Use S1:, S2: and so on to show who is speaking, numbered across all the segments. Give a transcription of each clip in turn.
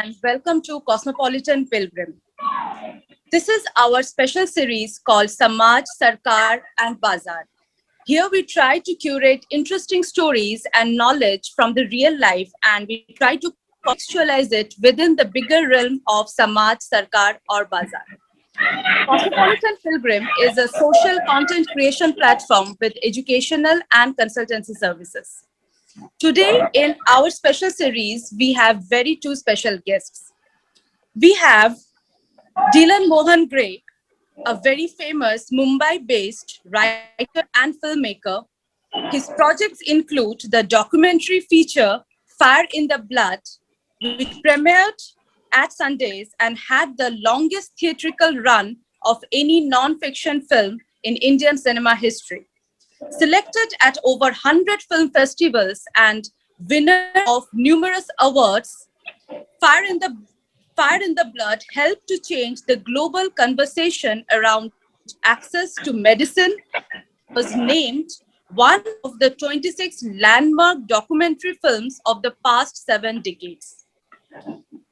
S1: and welcome to Cosmopolitan Pilgrim. This is our special series called Samaj, Sarkar and Bazaar. Here we try to curate interesting stories and knowledge from the real life, and we try to contextualize it within the bigger realm of Samaj, Sarkar or Bazaar. Cosmopolitan Pilgrim is a social content creation platform with educational and consultancy services. Today, in our special series, we have two special guests. We have Dylan Mohan Gray, a very famous Mumbai-based writer and filmmaker. His projects include the documentary feature Fire in the Blood, which premiered at Sundays and had the longest theatrical run of any non-fiction film in Indian cinema history. Selected at over 100 film festivals and winner of numerous awards, Fire in the Blood helped to change the global conversation around access to medicine. Was named one of the 26 landmark documentary films of the past 7 decades.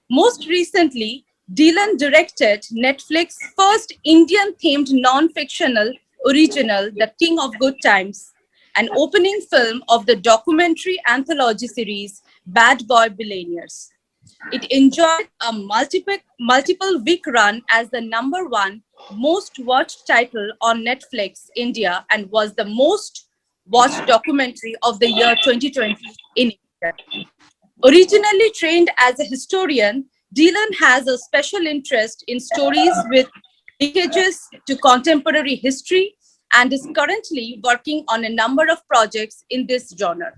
S1: Most recently, Dylan directed Netflix's first Indian-themed non-fictional original, The King of Good Times, an opening film of the documentary anthology series Bad Boy Billionaires. It enjoyed a multiple week run as the #1 most watched title on Netflix India and was the most watched documentary of the year 2020 in India. Originally trained as a historian, Dylan has a special interest in stories with linkages to contemporary history and is currently working on a number of projects in this genre.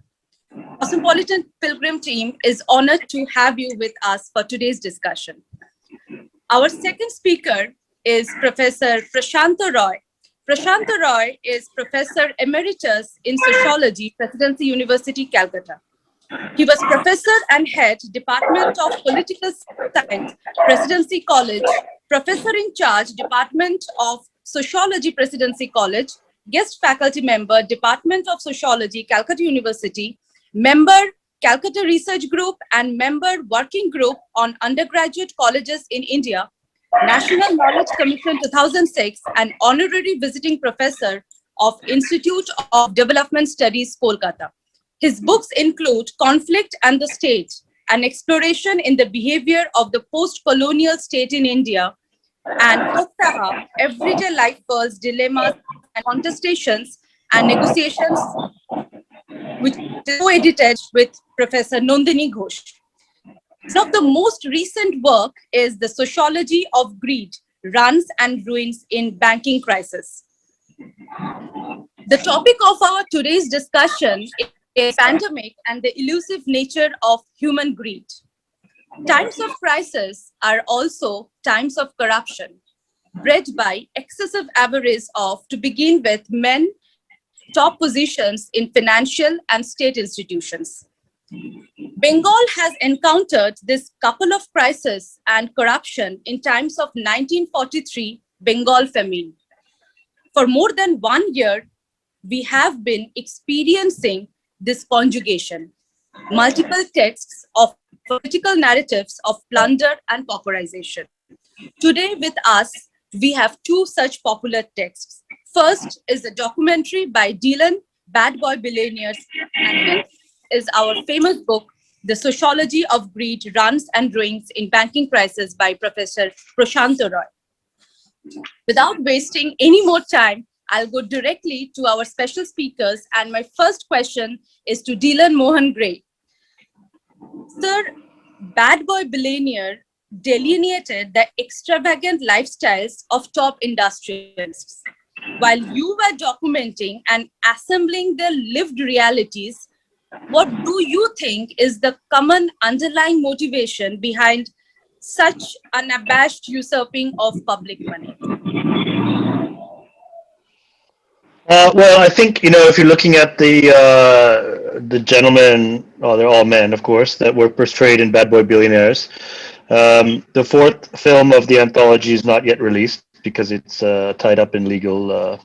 S1: Cosmopolitan Pilgrim team is honored to have you with us for today's discussion. Our second speaker is Professor Prasanta Ray. Prasanta Ray is Professor Emeritus in Sociology, Presidency University, Calcutta. He was Professor and Head, Department of Political Science, Presidency College, Professor in Charge, Department of Sociology, Presidency College, Guest Faculty Member, Department of Sociology, Calcutta University, Member, Calcutta Research Group, and Member, Working Group on Undergraduate Colleges in India, National Knowledge Commission 2006, and Honorary Visiting Professor of Institute of Development Studies, Kolkata. His books include Conflict and the State, an exploration in the behavior of the post-colonial state in India, and Hoktaha, Everyday Life Pearls, Dilemmas and Contestations and Negotiations, which is co-edited with Professor Nandini Ghosh. Some of the most recent work is The Sociology of Greed, Runs and Ruins in Banking Crises. The topic of our today's discussion is pandemic and the elusive nature of human greed. Times of crisis are also times of corruption, bred by excessive avarice of, to begin with, men top positions in financial and state institutions. Bengal has encountered this couple of crises and corruption in times of 1943 Bengal famine. For more than 1 year, we have been experiencing this conjugation, multiple texts of political narratives of plunder and pauperization. Today with us, we have 2 such popular texts. First is a documentary by Dylan, Bad Boy Billionaires, and this is our famous book, The Sociology of Greed, Runs and Ruins in Banking Crises by Professor Prasanta Ray. Without wasting any more time, I'll go directly to our special speakers, and my first question is to Dylan Mohan Gray. Sir, Bad Boy Billionaire delineated the extravagant lifestyles of top industrialists. While you were documenting and assembling their lived realities, what do you think is the common underlying motivation behind such unabashed usurping of public money?
S2: Well, I think, if you're looking at the gentlemen, they're all men, of course, that were portrayed in Bad Boy Billionaires. The 4th film of the anthology is not yet released because it's tied up in legal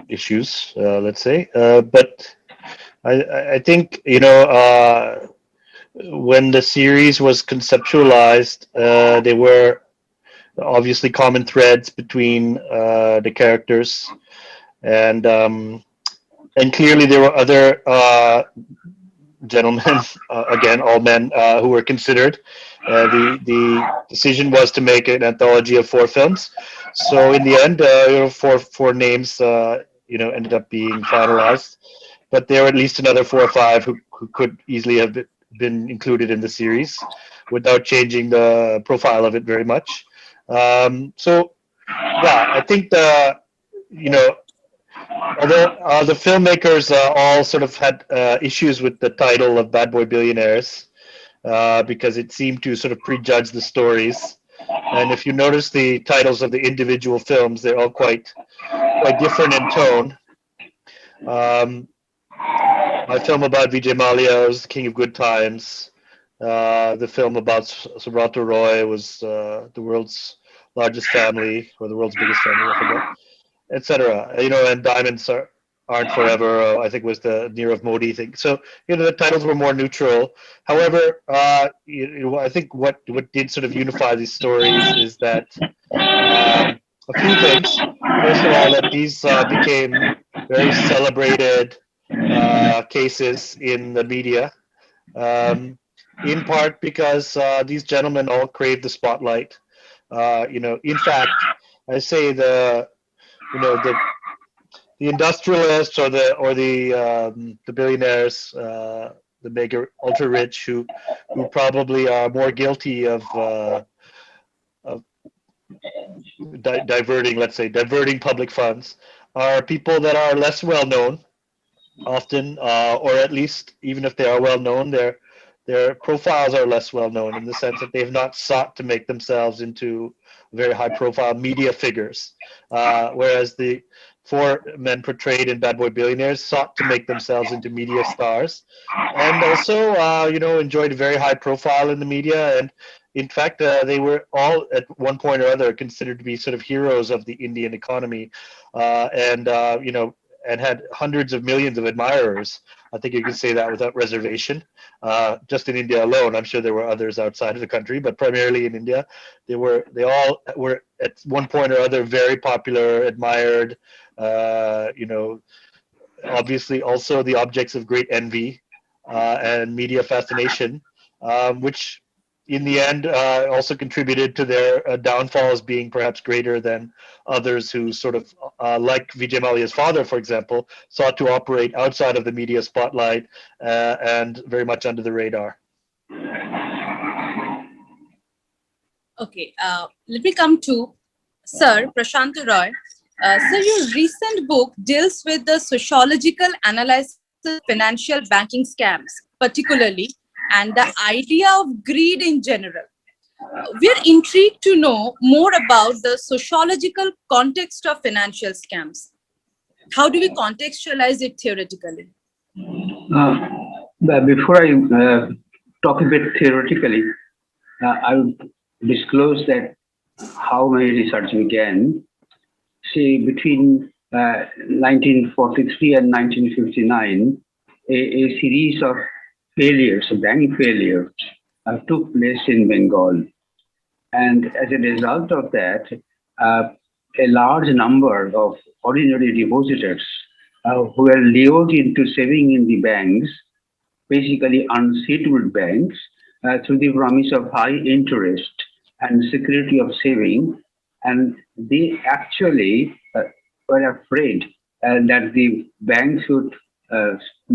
S2: issues, let's say. But I think, when the series was conceptualized, there were obviously common threads between the characters, and clearly there were other gentlemen, again all men, who were considered. The decision was to make an anthology of 4 films. So in the end, four names ended up being finalized, but there were at least another 4 or 5 who could easily have been included in the series without changing the profile of it very much. So yeah, I think you know although the filmmakers all sort of had issues with the title of Bad Boy Billionaires, because it seemed to sort of prejudge the stories. And if you notice the titles of the individual films, they're all quite different in tone. My film about Vijay Mallya was King of Good Times. The film about Prasanta Ray was The World's Largest Family, or The World's Biggest Family, I forget, etc. And Diamonds Aren't Forever, I think was the Nirav Modi thing. So, the titles were more neutral. However, I think what did sort of unify these stories is that a few things. First of all, that these became very celebrated cases in the media, in part because these gentlemen all craved the spotlight. In fact, I say the industrialists or the billionaires, the mega ultra rich who probably are more guilty of diverting public funds, are people that are less well known often, or at least even if they are well known, their profiles are less well known in the sense that they have not sought to make themselves into very high profile media figures, whereas the 4 men portrayed in Bad Boy Billionaires sought to make themselves into media stars, and also enjoyed a very high profile in the media. And in fact, they were all at one point or other considered to be sort of heroes of the Indian economy, and had hundreds of millions of admirers. I think you can say that without reservation. Just in India alone, I'm sure there were others outside of the country, but primarily in India, they all were at one point or other very popular, admired. Obviously, also the objects of great envy and media fascination, which in the end also contributed to their downfalls being perhaps greater than others who sort of, like Vijay Mallya's father, for example, sought to operate outside of the media spotlight and very much under the radar.
S1: Okay, let me come to Sir Prasanta Ray. Sir, your recent book deals with the sociological analysis of financial banking scams, particularly, and the idea of greed in general. We're intrigued to know more about the sociological context of financial scams. How do we contextualize it theoretically?
S3: But before I talk a bit theoretically, I would disclose that how my research began. See, between 1943 and 1959, a series of failures, bank failures, took place in Bengal. And as a result of that, a large number of ordinary depositors who were lured into saving in the banks, basically unsettled banks, through the promise of high interest and security of saving. And they actually were afraid that the banks would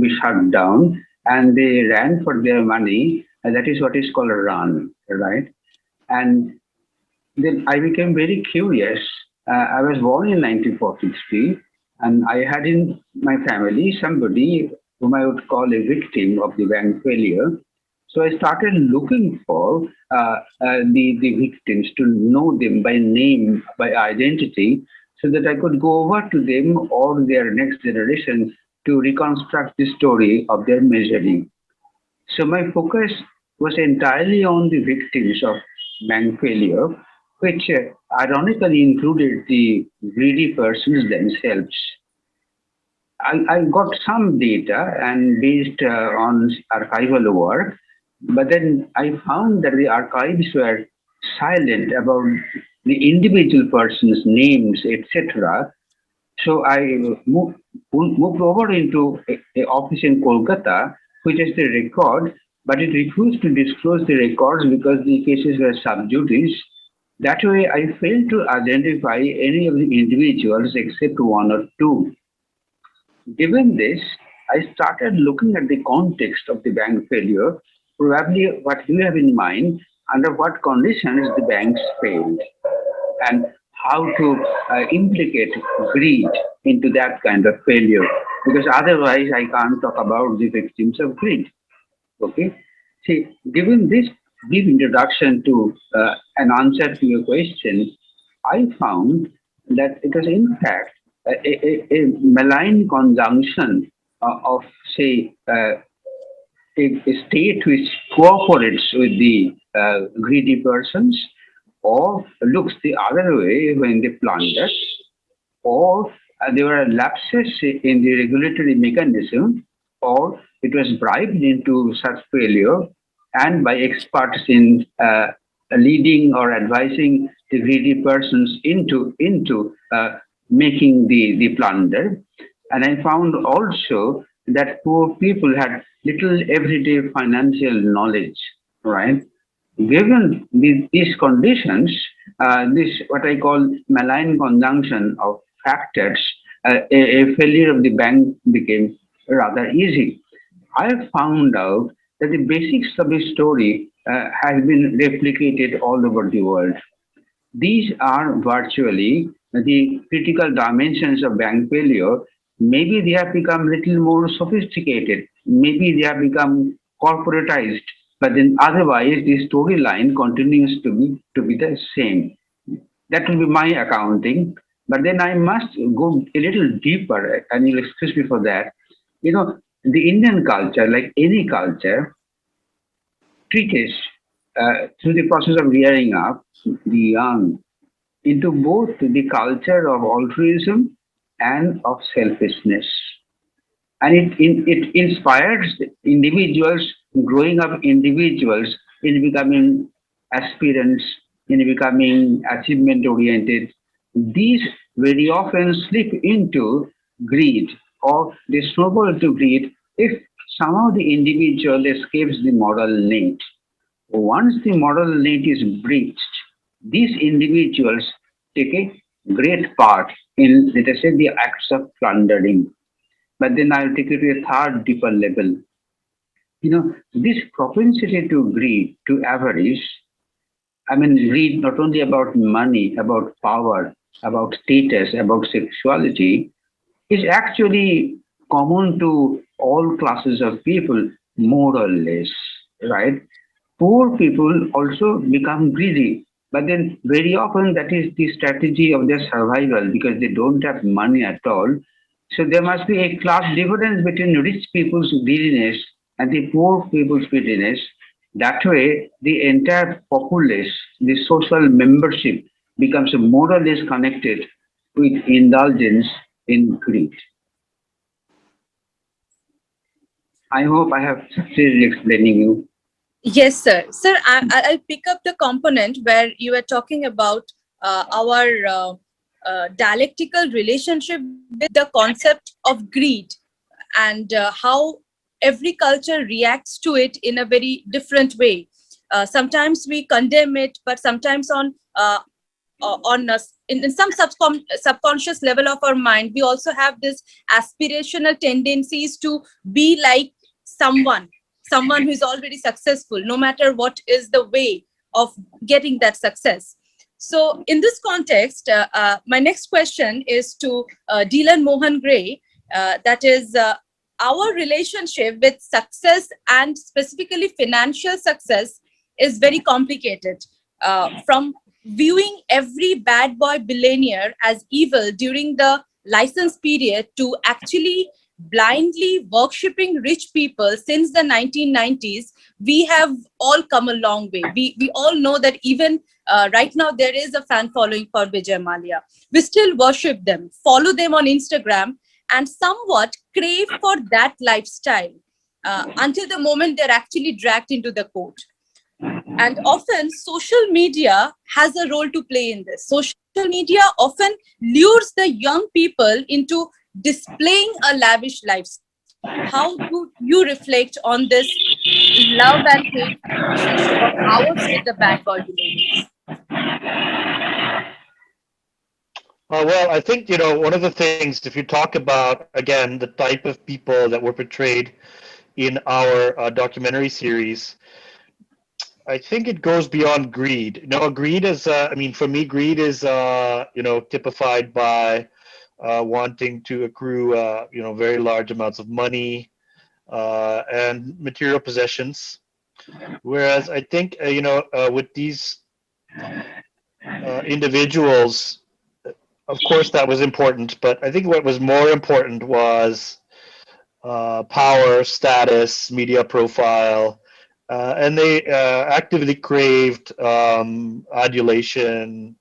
S3: be shut down, and they ran for their money. And that is what is called a run, right? And then I became very curious. I was born in 1943, and I had in my family somebody whom I would call a victim of the bank failure. So I started looking for the victims, to know them by name, by identity, so that I could go over to them or their next generation to reconstruct the story of their misery. So my focus was entirely on the victims of bank failure, which ironically included the greedy persons themselves. I got some data, and based on archival work, But then I found that the archives were silent about the individual person's names, etc. So I moved over into a office in Kolkata, which is the record, but it refused to disclose the records because the cases were sub judice. That way, I failed to identify any of the individuals except one or two. Given this, I started looking at the context of the bank failure, probably what you have in mind, under what conditions the banks failed, and how to implicate greed into that kind of failure. Because otherwise, I can't talk about the victims of greed. Okay. See, given this brief introduction to an answer to your question, I found that it was in fact a malign conjunction of, say, a state which cooperates with the greedy persons or looks the other way when they plunder, or there were lapses in the regulatory mechanism, or it was bribed into such failure and by experts in leading or advising the greedy persons into making the plunder. And I found also that poor people had little everyday financial knowledge, right? Given these conditions, this what I call malign conjunction of factors, a failure of the bank became rather easy. I have found out that the basics of the story has been replicated all over the world. These are virtually the critical dimensions of bank failure. Maybe they have become little more sophisticated. Maybe they have become corporatized. But then otherwise, the storyline continues to be the same. That will be my accounting. But then I must go a little deeper, and you'll excuse me for that. The Indian culture, like any culture, teaches through the process of rearing up the young into both the culture of altruism and of selfishness. And it inspires individuals, growing up individuals, in becoming aspirants, in becoming achievement oriented. These very often slip into greed, or they snowball to greed if somehow the individual escapes the moral need. Once the moral need is breached, these individuals take a great part in, let us say, the acts of plundering. But then I'll take it to a third, deeper level. This propensity to greed, to avarice, I mean, greed not only about money, about power, about status, about sexuality, is actually common to all classes of people, more or less, right? Poor people also become greedy, but then very often that is the strategy of their survival because they don't have money at all. So there must be a class difference between rich people's greediness and the poor people's greediness. That way, the entire populace, the social membership, becomes more or less connected with indulgence in greed. I hope I have succeeded in explaining you.
S1: Yes, sir. Sir, I'll pick up the component where you were talking about our dialectical relationship with the concept of greed and how every culture reacts to it in a very different way. Sometimes we condemn it, but sometimes on us in some subconscious level of our mind, we also have this aspirational tendencies to be like someone who is already successful, no matter what is the way of getting that success. So in this context, my next question is to Dylan Mohan Gray, that is our relationship with success and specifically financial success is very complicated. From viewing every bad boy billionaire as evil during the license period to actually blindly worshipping rich people since the 1990s, we have all come a long way. We all know that even right now there is a fan following for Vijay Mallya. We still worship them, follow them on Instagram, and somewhat crave for that lifestyle. until the moment they're actually dragged into the court. And often social media has a role to play in this. Social media often lures the young people into displaying a lavish lifestyle. How do you reflect on this love and hate relationship of ours with the bad boy billionaires?
S2: Well, I think, one of the things, if you talk about, again, the type of people that were portrayed in our documentary series, I think it goes beyond greed. Greed is, for me, greed is, typified by wanting to accrue, very large amounts of money and material possessions. Whereas I think, with these individuals, of course, that was important, but I think what was more important was power, status, media profile, and they actively craved adulation,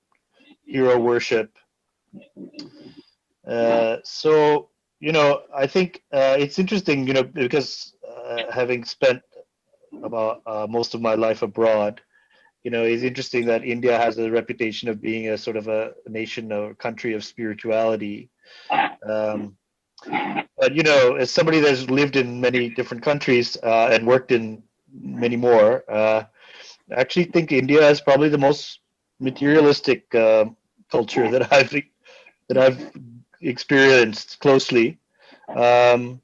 S2: hero worship. So, I think it's interesting, because having spent about most of my life abroad, it's interesting that India has a reputation of being a sort of a nation or country of spirituality. But as somebody that's lived in many different countries and worked in many more, I actually think India is probably the most materialistic culture that I've experienced closely. And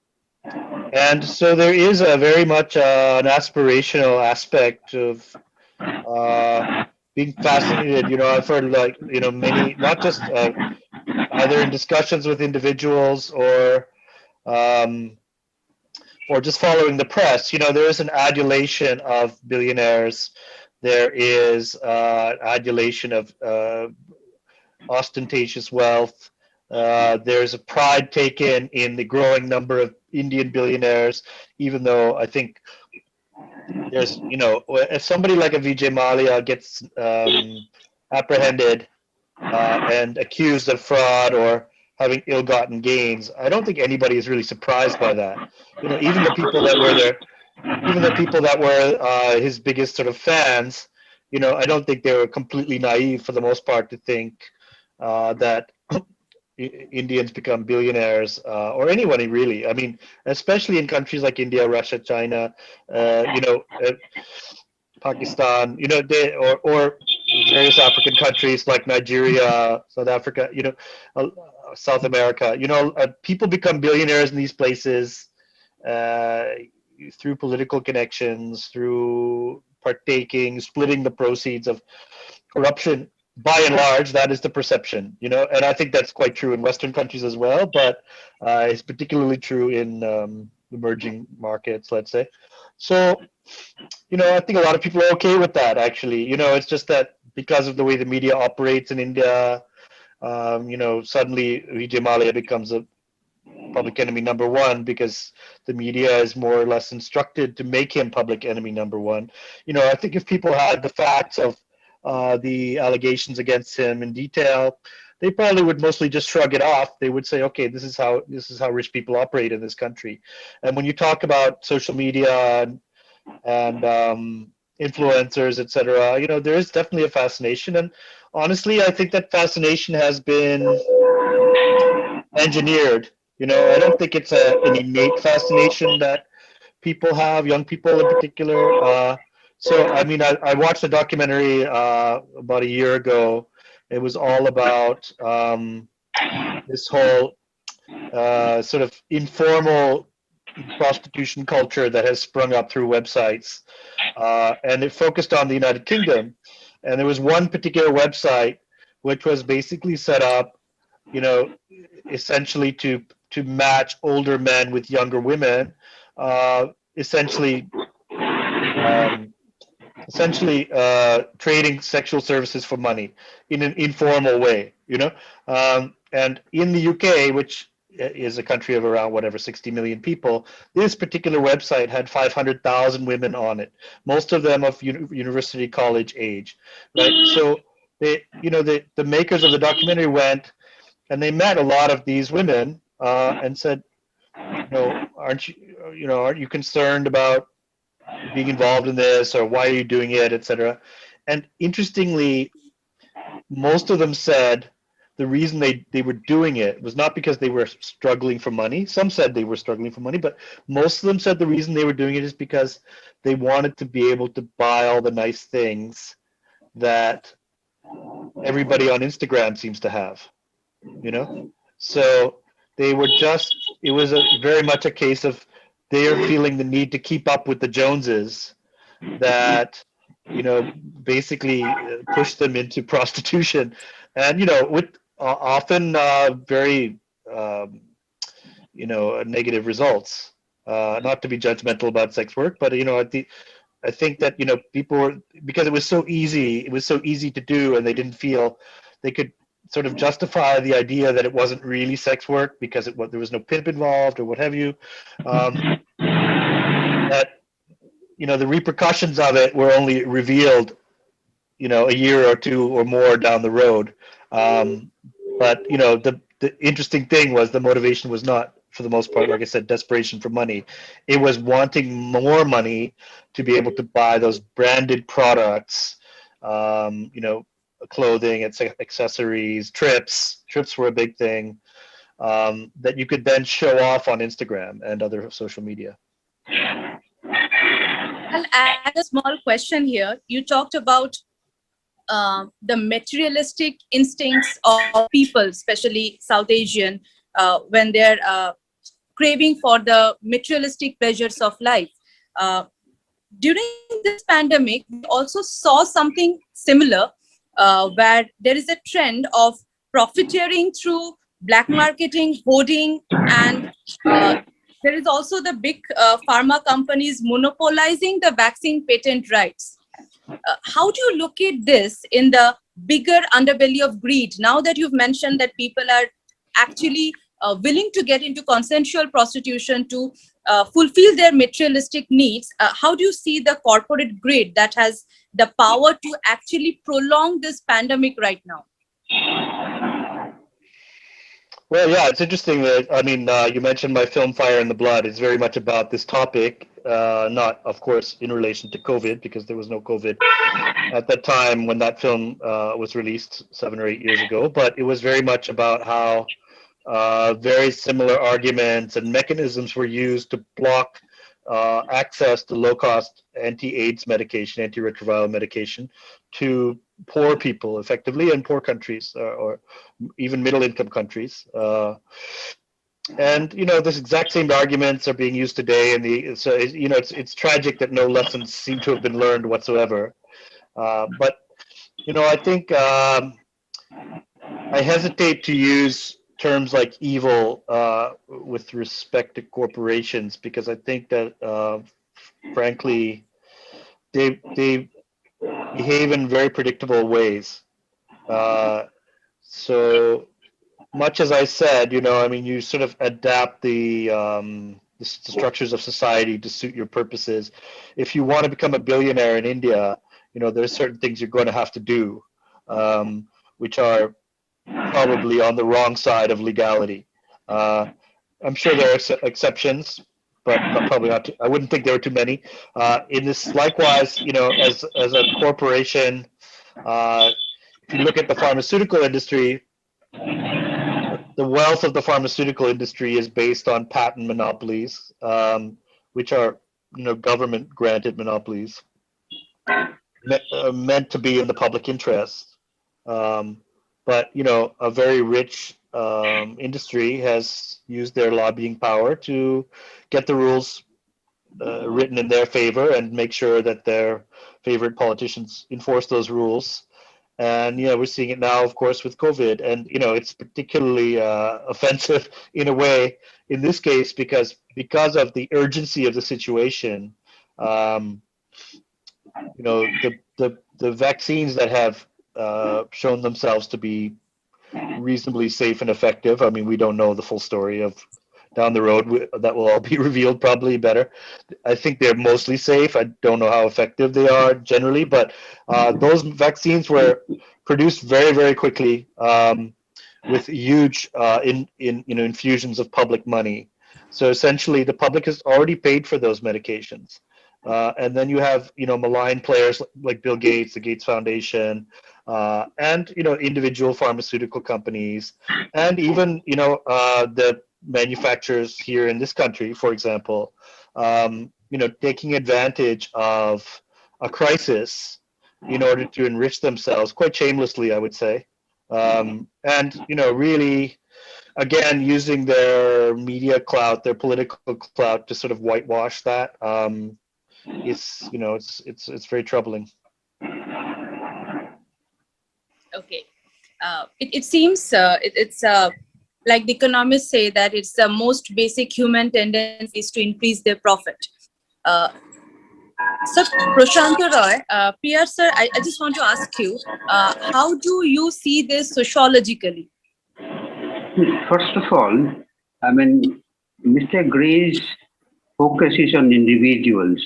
S2: so there is a very much an aspirational aspect of being fascinated. I've heard many, not just either in discussions with individuals or just following the press. There is an adulation of billionaires. There is adulation of ostentatious wealth. There's a pride taken in the growing number of Indian billionaires, even though I think there's, if somebody like a Vijay Mallya gets apprehended and accused of fraud or having ill-gotten gains, I don't think anybody is really surprised by that. Even the people that were there, even the people that were his biggest sort of fans, I don't think they were completely naive for the most part to think that Indians become billionaires or anybody really. I mean, especially in countries like India, Russia, China, Pakistan, or various African countries like Nigeria, South Africa, South America. People become billionaires in these places through political connections, through partaking, splitting the proceeds of corruption. By and large, that is the perception, and I think that's quite true in Western countries as well, but it's particularly true in emerging markets, let's say. So, I think a lot of people are okay with that, actually. It's just that because of the way the media operates in India, suddenly Vijay Mallya becomes a public enemy number one because the media is more or less instructed to make him public enemy number one. I think if people had the facts of the allegations against him in detail, they probably would mostly just shrug it off. They would say, okay, this is how rich people operate in this country. And when you talk about social media and influencers, etc., there is definitely a fascination. And honestly, I think that fascination has been engineered. I don't think it's an innate fascination that people have, young people in particular. So, I mean, I watched a documentary about a year ago. It was all about this whole sort of informal prostitution culture that has sprung up through websites. And it focused on the United Kingdom. And there was one particular website which was basically set up, essentially to match older men with younger women, essentially trading sexual services for money in an informal way, and in the UK, which is a country of around 60 million people, this particular website had 500,000 women on it, most of them of university college age, right? So the makers of the documentary went and they met a lot of these women and said, aren't you concerned about being involved in this, or why are you doing it, etc. And interestingly, most of them said the reason they were doing it was not because they were struggling for money. Some said they were struggling for money, but most of them said the reason they were doing it is because they wanted to be able to buy all the nice things that everybody on Instagram seems to have, So they were it was very much a case of they're feeling the need to keep up with the Joneses that, basically push them into prostitution. And, with often very, negative results. Not to be judgmental about sex work, but, I think that, people were, because it was so easy to do, and they didn't feel they could sort of justify the idea that it wasn't really sex work because there was no pimp involved or what have you. That the repercussions of it were only revealed, a year or two or more down the road. But the interesting thing was the motivation was not, for the most part, like I said, desperation for money. It was wanting more money to be able to buy those branded products, clothing, accessories, trips. Trips were a big thing, that you could then show off on Instagram and other social media.
S1: I'll add a small question here. You talked about the materialistic instincts of people, especially South Asian, when they're craving for the materialistic pleasures of life. During this pandemic, we also saw something similar, where there is a trend of profiteering through black marketing, hoarding, and there is also the big pharma companies monopolizing the vaccine patent rights. How do you look at this in the bigger underbelly of greed? Now that you've mentioned that people are actually willing to get into consensual prostitution to fulfill their materialistic needs, how do you see the corporate greed that has the power to actually prolong this pandemic right now?
S2: Well, yeah, it's interesting that, you mentioned my film Fire in the Blood. It's very much about this topic, not, of course, in relation to COVID, because there was no COVID at that time when that film was released 7 or 8 years ago. But it was very much about how very similar arguments and mechanisms were used to block access to low-cost anti-AIDS medication, antiretroviral medication, to poor people, effectively, in poor countries, or even middle-income countries. And this exact same arguments are being used today, and it's tragic that no lessons seem to have been learned whatsoever. But I think I hesitate to use terms like evil with respect to corporations, because I think that frankly they behave in very predictable ways. So much as I said, you sort of adapt the structures of society to suit your purposes. If you want to become a billionaire in India, there's certain things you're going to have to do, which are probably on the wrong side of legality. I'm sure there are exceptions, but probably not. I wouldn't think there are too many. In this, likewise, as a corporation, if you look at the pharmaceutical industry, the wealth of the pharmaceutical industry is based on patent monopolies, which are government granted monopolies meant to be in the public interest. But a very rich industry has used their lobbying power to get the rules written in their favor and make sure that their favorite politicians enforce those rules. And we're seeing it now, of course, with COVID. And it's particularly offensive in a way in this case because of the urgency of the situation. The vaccines that have shown themselves to be reasonably safe and effective. I mean, we don't know the full story of down the road. That will all be revealed probably better. I think they're mostly safe. I don't know how effective they are generally, but those vaccines were produced very, very quickly with huge infusions of public money. So essentially, the public has already paid for those medications. And then you have, malign players like Bill Gates, the Gates Foundation, and, individual pharmaceutical companies, and even, the manufacturers here in this country, for example, taking advantage of a crisis in order to enrich themselves quite shamelessly, I would say. And, really, again, using their media clout, their political clout to sort of whitewash that. It's very troubling.
S1: Okay. It seems it's like the economists say that it's the most basic human tendency is to increase their profit. Uh, so, Prasanta Roy, Priya sir, I just want to ask you, how do you see this sociologically?
S3: First of all, I mean, Mr. Gray's focus is on individuals,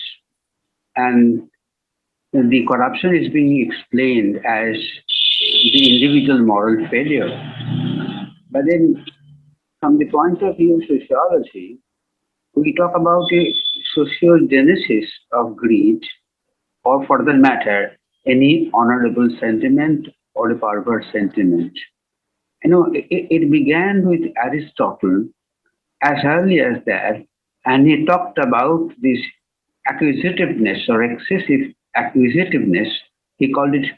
S3: and the corruption is being explained as the individual moral failure. But then, from the point of view of sociology, we talk about a sociogenesis of greed, or for that matter, any honorable sentiment or a perverse sentiment. It began with Aristotle as early as that, and he talked about this acquisitiveness or excessive acquisitiveness. He called it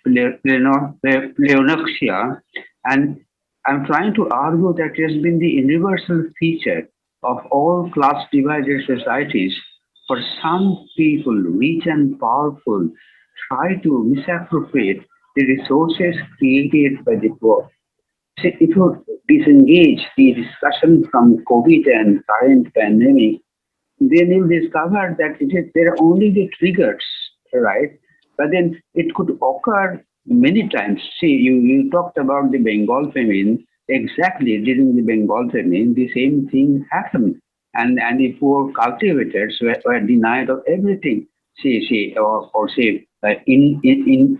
S3: pleonexia, and I'm trying to argue that it has been the universal feature of all class divided societies. For some people, rich and powerful, try to misappropriate the resources created by the poor. See, if you disengage the discussion from COVID and current pandemic, then you'll discover that they're only the triggers, right? But then it could occur many times. See, you talked about the Bengal famine. Exactly, during the Bengal famine, the same thing happened. And the poor cultivators were denied of everything. Or say, in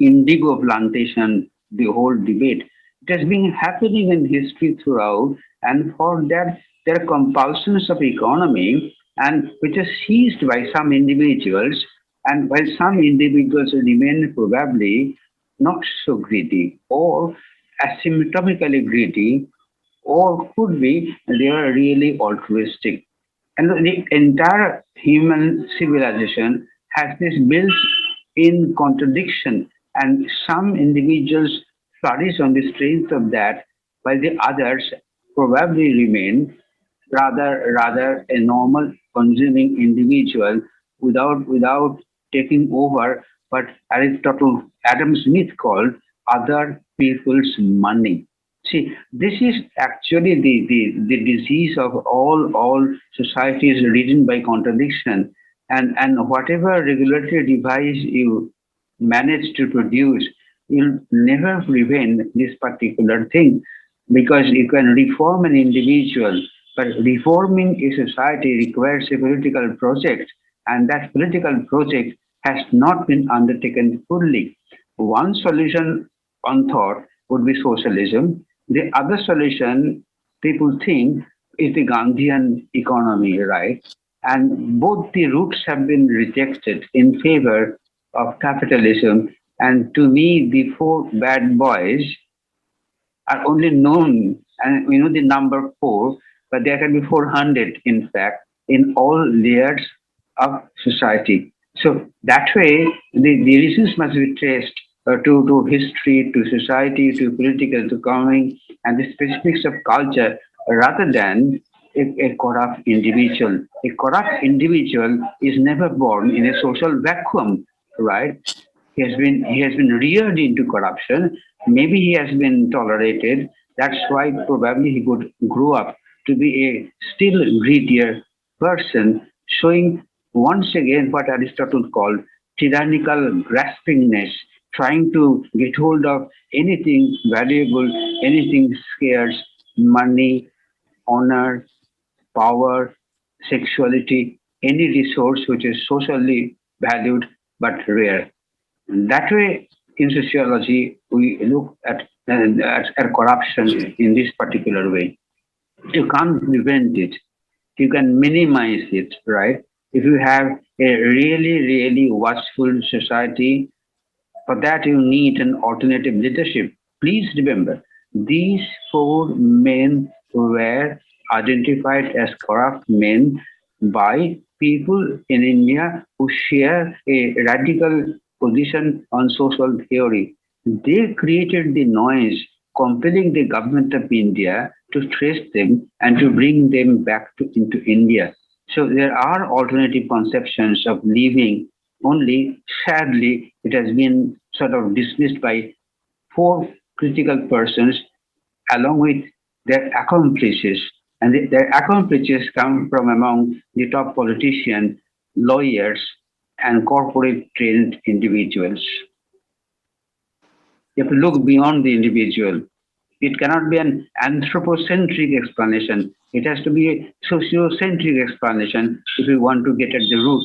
S3: indigo plantation, the whole debate. It has been happening in history throughout, and for that, there are compulsions of economy and which is seized by some individuals, and while some individuals remain probably not so greedy or asymptotically greedy, or could be they are really altruistic. And the entire human civilization has this built in contradiction, and some individuals flourish on the strength of that, while the others probably remain rather a normal consuming individual without taking over what Aristotle Adam Smith called other people's money. See, this is actually the disease of all societies ridden by contradiction. And whatever regulatory device you manage to produce, you'll never prevent this particular thing, because you can reform an individual, but reforming a society requires a political project, and that political project has not been undertaken fully. One solution on thought would be socialism. The other solution, people think, is the Gandhian economy, right? And both the routes have been rejected in favor of capitalism. And to me, the four bad boys are only known, and we know the number four, but there can be 400, in fact, in all layers of society. So that way, the reasons must be traced to history, to society, to political, to economy, and the specifics of culture, rather than a corrupt individual. A corrupt individual is never born in a social vacuum, right? He has been reared into corruption. Maybe he has been tolerated. That's why probably he would grow up to be a still greedier person, showing once again what Aristotle called tyrannical graspingness, trying to get hold of anything valuable, anything scarce, money, honor, power, sexuality, any resource which is socially valued but rare. That way, in sociology, we look at corruption in this particular way. You can't prevent it. you can minimize it, right? If you have a really, really watchful society, for that you need an alternative leadership. Please remember, these four men were identified as corrupt men by people in India who share a radical position on social theory. They created the noise, compelling the government of India to trace them and to bring them back into India. So there are alternative conceptions of living, only sadly it has been sort of dismissed by four critical persons along with their accomplices. And their accomplices come from among the top politicians, lawyers, and corporate trained individuals. You have to look beyond the individual. It cannot be an anthropocentric explanation. It has to be a sociocentric explanation if we want to get at the root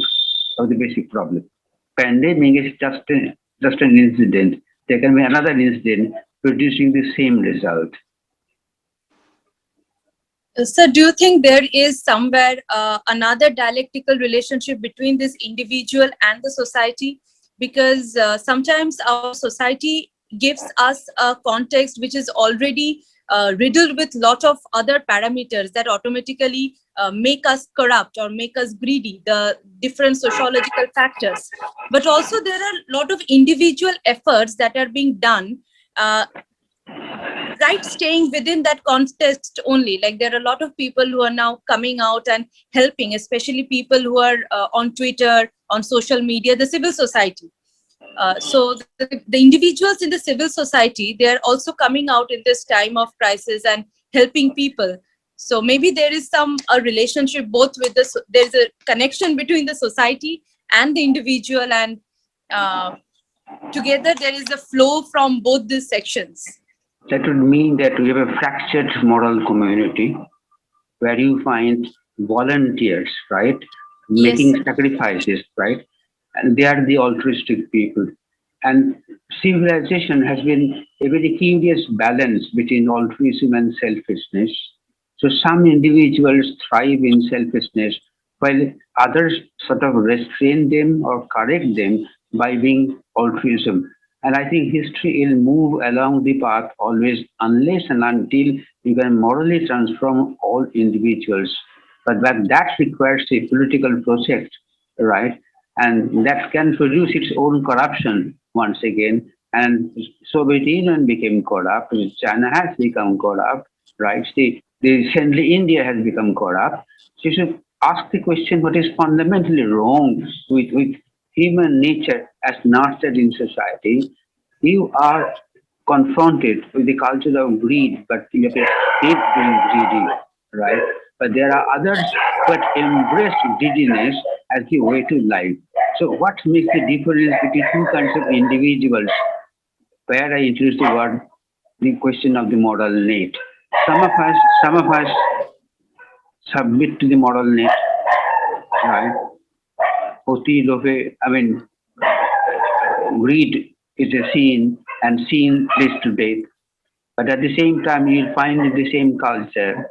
S3: of the basic problem. Pandemic is just an incident. There can be another incident producing the same result.
S1: So, do you think there is somewhere another dialectical relationship between this individual and the society? Because sometimes our society gives us a context which is already riddled with lot of other parameters that automatically make us corrupt or make us greedy, the different sociological factors. But also there are a lot of individual efforts that are being done, right, staying within that context only. Like there are a lot of people who are now coming out and helping, especially people who are on Twitter, on social media, the civil society. So the individuals in the civil society, they are also coming out in this time of crisis and helping people. So maybe there is a relationship both with there's a connection between the society and the individual, and together there is a flow from both these sections.
S3: That would mean that we have a fractured moral community where you find volunteers, right, making sacrifices, right, and they are the altruistic people. And civilization has been a very curious balance between altruism and selfishness. So some individuals thrive in selfishness while others sort of restrain them or correct them by being altruism. And I think history will move along the path always unless and until you can morally transform all individuals. But that requires a political process, right? And that can produce its own corruption once again. And Soviet Union became corrupt, China has become corrupt, right? Recently India has become corrupt. So you should ask the question what is fundamentally wrong with human nature as nurtured in society. You are confronted with the culture of greed, but you have escaped being greedy, right? But there are others that embrace greediness as the way to life. So what makes the difference between two kinds of individuals? Where I introduce the word, the question of the moral need. Some of us submit to the moral need, right? Greed is a sin, and sin leads to death. But at the same time, you'll find in the same culture,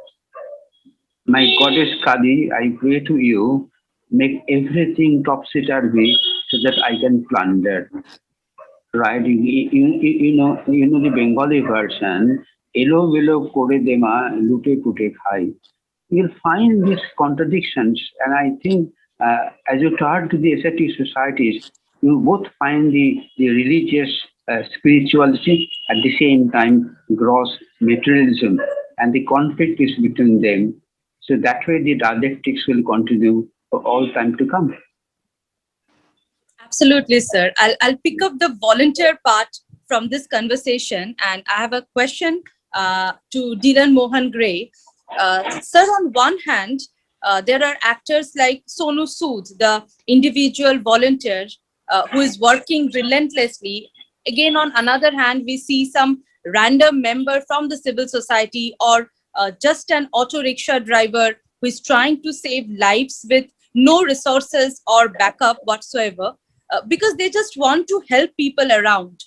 S3: my goddess Kali, I pray to you, make everything topsy-turvy so that I can plunder. Right? You know the Bengali version, elo velo kore dema lute pute khai. You'll find these contradictions, and I think as you turn to the ascetic societies, you both find the religious spirituality at the same time gross materialism, and the conflict is between them. So that way the dialectics will continue for all time to come.
S1: Absolutely, sir. I'll pick up the volunteer part from this conversation, and I have a question to Dylan Mohan Gray. Sir, on one hand, there are actors like Sonu Sood, the individual volunteer who is working relentlessly. Again, on another hand, we see some random member from the civil society or just an auto rickshaw driver who is trying to save lives with no resources or backup whatsoever, because they just want to help people around.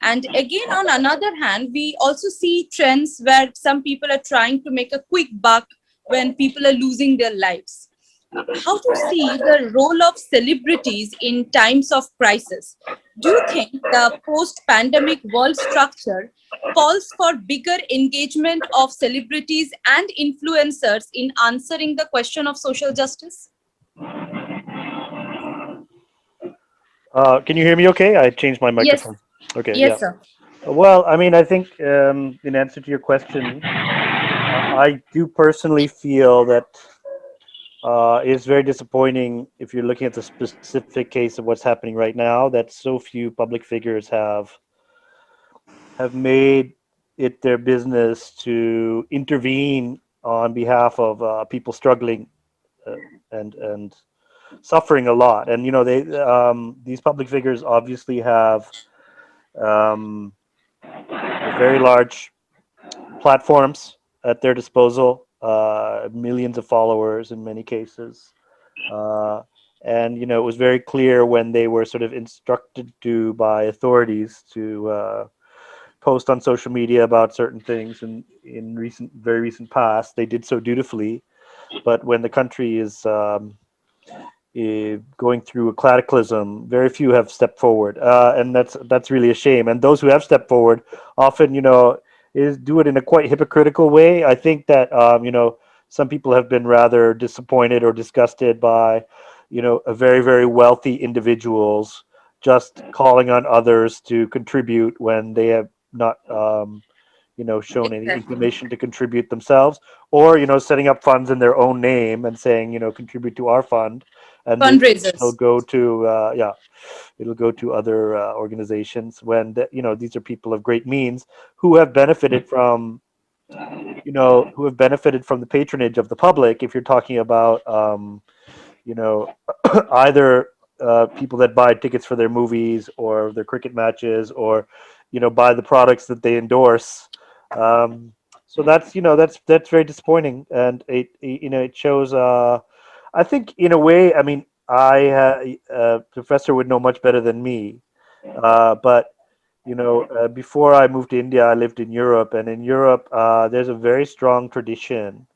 S1: And again, on another hand, we also see trends where some people are trying to make a quick buck when people are losing their lives. How to see the role of celebrities in times of crisis? Do you think the post-pandemic world structure calls for bigger engagement of celebrities and influencers in answering the question of social justice?
S2: Can you hear me okay? I changed my
S1: Yes,
S2: microphone. Okay, yeah.
S1: yes, sir.
S2: Well, I mean, I think in answer to your question, I do personally feel that it's very disappointing if you're looking at the specific case of what's happening right now that so few public figures have made it their business to intervene on behalf of people struggling uh, and suffering a lot. And they these public figures obviously have um, very large platforms at their disposal, millions of followers in many cases. Uh, and it was very clear when they were sort of instructed to by authorities to post on social media about certain things, and in very recent past, they did so dutifully. But when the country is going through a cataclysm, very few have stepped forward, and that's really a shame. And those who have stepped forward often, is do it in a quite hypocritical way. I think that some people have been rather disappointed or disgusted by a very very wealthy individuals just calling on others to contribute when they have not shown any
S1: Exactly.
S2: inclination to contribute themselves, or setting up funds in their own name and saying contribute to our fund, and it'll
S1: Fundraisers.
S2: go to it'll go to other organizations when these are people of great means who have benefited from the patronage of the public. If you're talking about you know either people that buy tickets for their movies or their cricket matches, or buy the products that they endorse. um, so that's very disappointing, and it shows I think in a way, I mean, professor would know much better than me, but before I moved to India, I lived in Europe, and in Europe there's a very strong tradition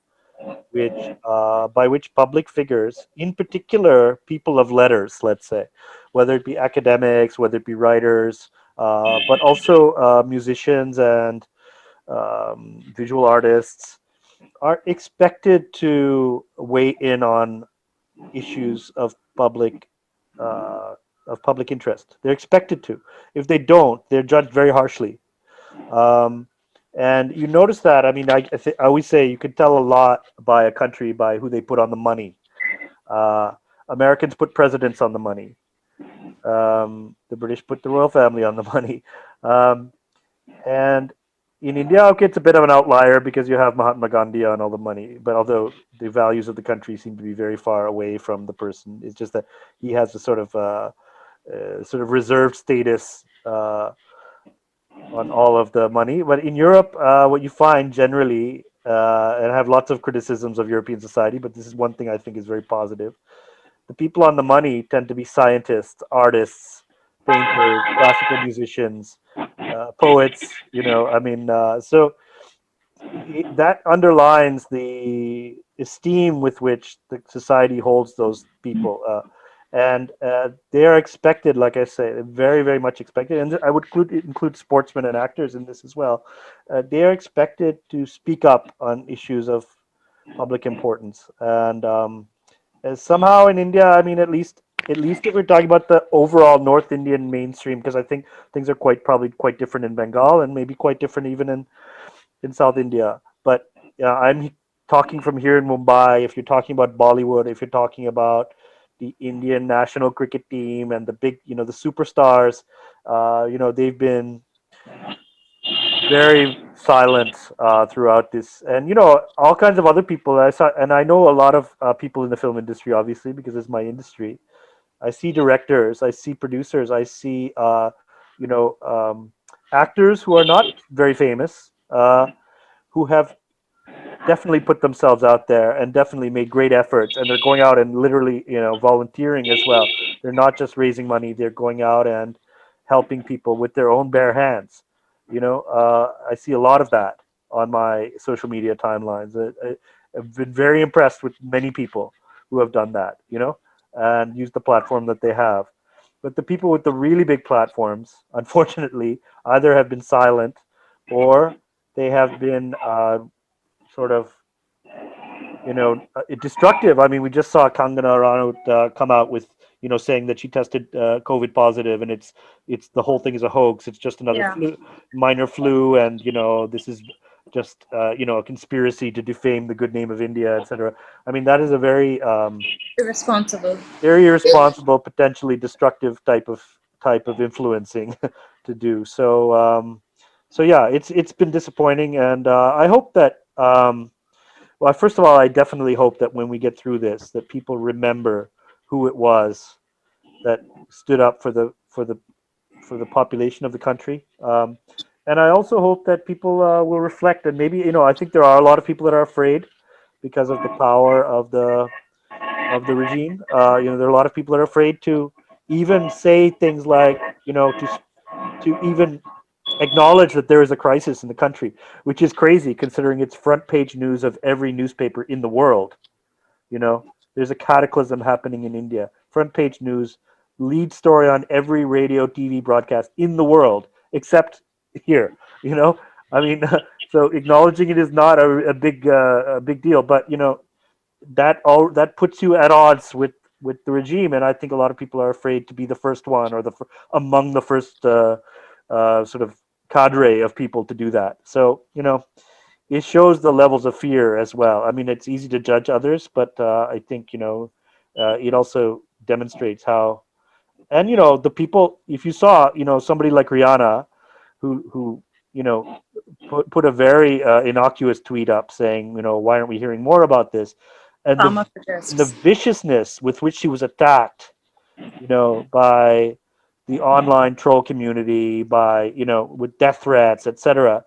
S2: by which public figures, in particular people of letters, let's say, whether it be academics, whether it be writers, but also musicians and visual artists, are expected to weigh in on issues uh, of public interest. They're expected to. If they don't, they're judged very harshly. Um, and you notice that. I mean, I always say you can tell a lot by a country by who they put on the money. Uh, Americans put presidents on the money. The British put the royal family on the money. Um, and in India, okay, it's a bit of an outlier because you have Mahatma Gandhi on all the money. But although the values of the country seem to be very far away from the person, it's just that he has a sort of reserved status on all of the money. But in Europe, what you find generally, and I have lots of criticisms of European society, but this is one thing I think is very positive. The people on the money tend to be scientists, artists, painters, classical musicians, poets. I mean, so that underlines the esteem with which the society holds those people. And they are expected, like I say, very, very much expected. And I would include sportsmen and actors in this as well. They are expected to speak up on issues of public importance. And somehow in India, I mean, at least if we're talking about the overall North Indian mainstream, because I think things are probably quite different in Bengal, and maybe quite different even in South India. But I'm talking from here in Mumbai. If you're talking about Bollywood, if you're talking about the Indian national cricket team and the big, the superstars, they've been very silent throughout this, and all kinds of other people. I know a lot of people in the film industry, obviously, because it's my industry. I see directors, I see producers, I see actors who are not very famous, who have definitely put themselves out there and definitely made great efforts, and they're going out and literally volunteering as well. They're not just raising money, they're going out and helping people with their own bare hands. I see a lot of that on my social media timelines.
S4: I've been very impressed with many people who have done that, and used the platform that they have. But the people with the really big platforms, unfortunately, either have been silent or they have been sort of destructive. I mean, we just saw Kangana Ranaut come out with, saying that she tested COVID positive, and it's the whole thing is a hoax. It's just another
S1: Yeah,
S4: minor flu, and this is just a conspiracy to defame the good name of India, etc. I mean, that is a very
S1: irresponsible.
S4: very irresponsible, potentially destructive type of influencing to do. So yeah, it's been disappointing, and I hope that. Well, first of all, I definitely hope that when we get through this, that people remember who it was that stood up for the population of the country. And I also hope that people will reflect, and maybe I think there are a lot of people that are afraid because of the power of the regime. There are a lot of people that are afraid to even say things like to even acknowledge that there is a crisis in the country, which is crazy considering it's front page news of every newspaper in the world. You know, there's a cataclysm happening in India. Front page news, lead story on every radio, TV broadcast in the world, except here. I mean, so acknowledging it is not a big deal, but that puts you at odds with the regime, and I think a lot of people are afraid to be the first one or among the first sort of cadre of people to do that. So it shows the levels of fear as well. I mean, it's easy to judge others, but I think it also demonstrates how, and the people. If you saw somebody like Rihanna, who put a very innocuous tweet up saying, why aren't we hearing more about this? And
S1: Farmer
S4: the
S1: protests.
S4: viciousness with which she was attacked, by the online troll community, by with death threats, etc.,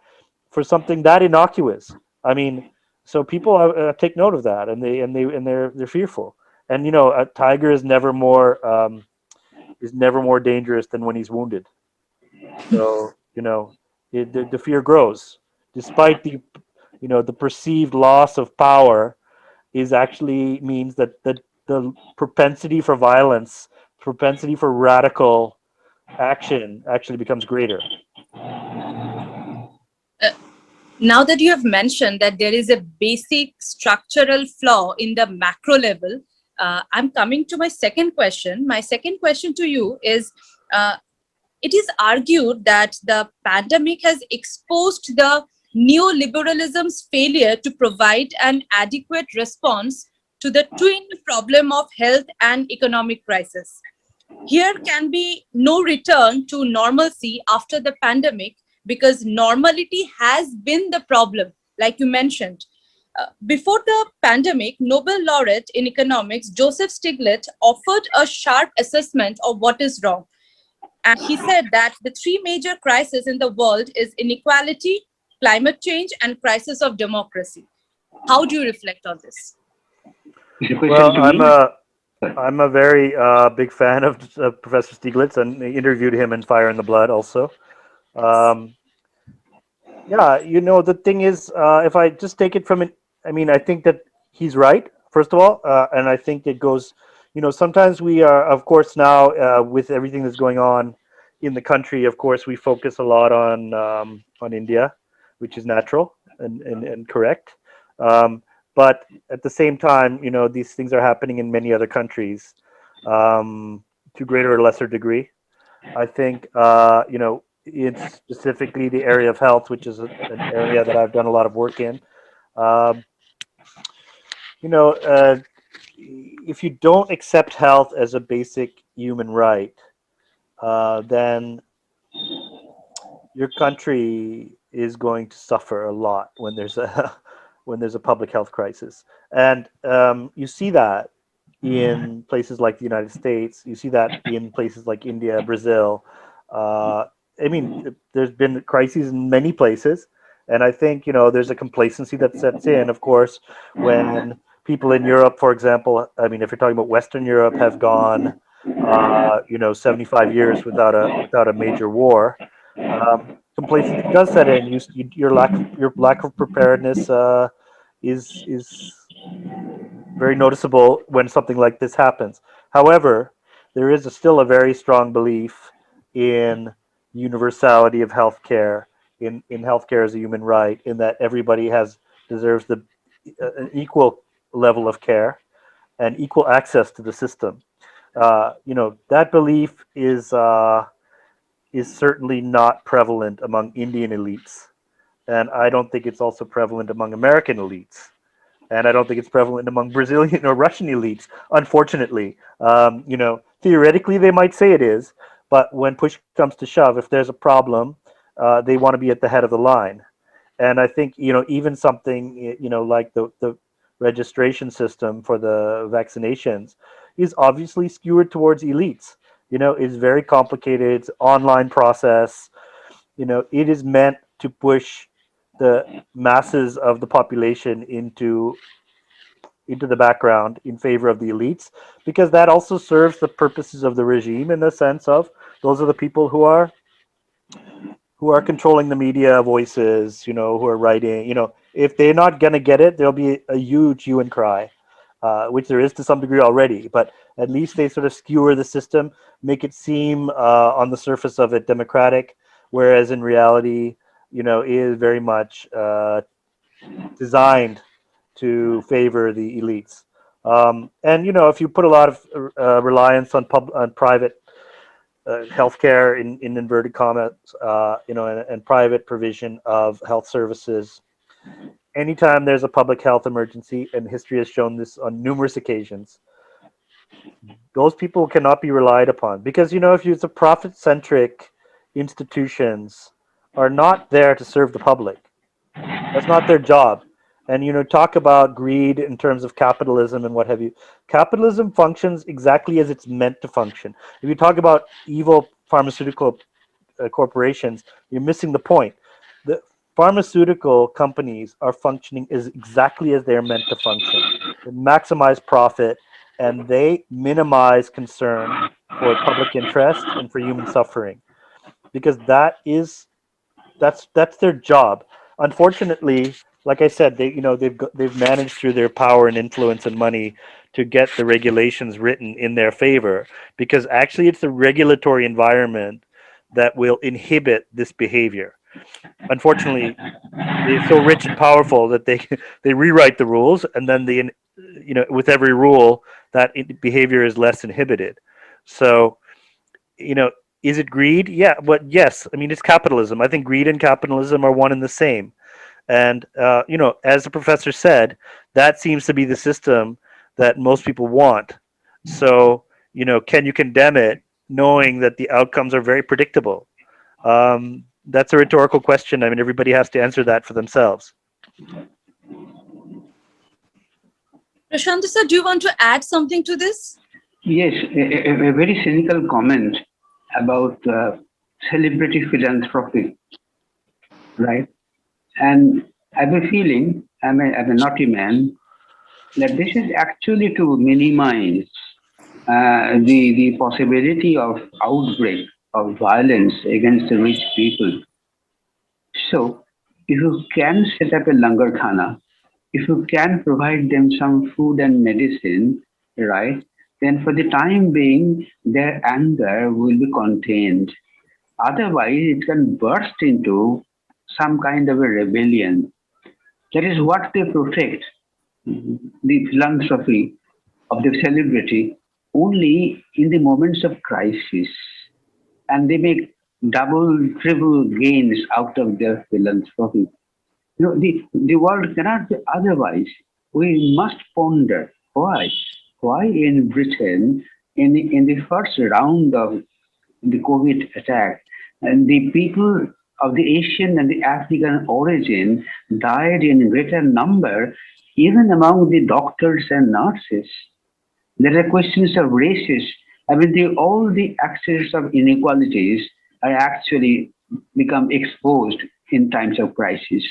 S4: for something that innocuous. I mean, so people take note of that, and they're fearful. And a tiger is never more dangerous than when he's wounded. So the fear grows, despite the perceived loss of power is actually means that the propensity for violence, propensity for radical action actually becomes greater.
S1: Now that you have mentioned that there is a basic structural flaw in the macro level, I'm coming to my second question. My second question to you is, it is argued that the pandemic has exposed the neoliberalism's failure to provide an adequate response to the twin problem of health and economic crisis. Here can be no return to normalcy after the pandemic because normality has been the problem, like you mentioned. Before the pandemic, Nobel laureate in economics Joseph Stiglitz offered a sharp assessment of what is wrong. And he said that the three major crises in the world is inequality, climate change, and crisis of democracy. How do you reflect on this?
S3: Is the question
S4: Well,
S3: to
S4: I'm
S3: me?
S4: a I'm a very big fan of Professor Stiglitz, and interviewed him in Fire in the Blood also. Um, yeah, the thing is, if I just take it from it, I mean, I think that he's right, first of all, and I think it goes, sometimes we are, of course, now with everything that's going on in the country, of course, we focus a lot on India, which is natural and correct. But at the same time, these things are happening in many other countries, to greater or lesser degree. I think, it's specifically the area of health, which is an area that I've done a lot of work in. Um, you know, uh, if you don't accept health as a basic human right, then your country is going to suffer a lot when there's a when there's a public health crisis, and you see that in places like the United States. You see that in places like India, Brazil. Uh, I mean, there's been crises in many places, and I think there's a complacency that sets in. Of course, when people in Europe, for example, I mean, if you're talking about Western Europe, have gone 75 years without a major war. Complacency does set in. Your lack of preparedness, is very noticeable when something like this happens. However, there is still a very strong belief in universality of healthcare, in healthcare as a human right, in that everybody deserves an equal level of care and equal access to the system. That belief is certainly not prevalent among Indian elites, and I don't think it's also prevalent among American elites, and I don't think it's prevalent among Brazilian or Russian elites. Unfortunately, theoretically they might say it is, but when push comes to shove, if there's a problem, they want to be at the head of the line. And I think even something like the registration system for the vaccinations is obviously skewered towards elites. It's very complicated. It's an online process. It is meant to push the masses of the population into the background in favor of the elites, because that also serves the purposes of the regime, in the sense of those are the people who are controlling the media voices, who are writing. If they're not going to get it, there'll be a huge hue and cry, which there is to some degree already. But at least they sort of skewer the system, make it seem on the surface of it democratic, whereas in reality, it is very much designed to favor the elites. And if you put a lot of reliance on private healthcare in inverted commas, and private provision of health services, anytime there's a public health emergency, and history has shown this on numerous occasions, those people cannot be relied upon, because if it's a profit-centric institutions are not there to serve the public. That's not their job. And talk about greed in terms of capitalism and what have you. Capitalism functions exactly as it's meant to function. If you talk about evil pharmaceutical corporations, you're missing the point. The pharmaceutical companies are functioning as exactly as they're meant to function. They maximize profit, and they minimize concern for public interest and for human suffering, because that's their job. Unfortunately, like I said, they've managed through their power and influence and money to get the regulations written in their favor, because actually it's the regulatory environment that will inhibit this behavior. Unfortunately, they're so rich and powerful that they rewrite the rules, and then with every rule that behavior is less inhibited. So is it greed? Yeah, but yes, I mean, it's capitalism. I think greed and capitalism are one and the same. And as the professor said, that seems to be the system that most people want. So can you condemn it, knowing that the outcomes are very predictable? That's a rhetorical question. I mean, everybody has to answer that for themselves.
S1: Prashant sir, do you want to add something to this?
S3: Yes, a very cynical comment about celebrity philanthropy, right? And I have a feeling, I'm a naughty man, that this is actually to minimize the possibility of outbreak of violence against the rich people. So, if you can set up a langar khana, if you can provide them some food and medicine, right, then for the time being, their anger will be contained. Otherwise, it can burst into some kind of a rebellion. That is what they protect, the philanthropy of the celebrity, only in the moments of crisis. And they make double, triple gains out of their philanthropy. The world cannot be otherwise. We must ponder why. Why in Britain, in the first round of the COVID attack, and the people of the Asian and the African origin died in greater number, even among the doctors and nurses. There are questions of races. I mean, all the axes of inequalities are actually become exposed in times of crisis.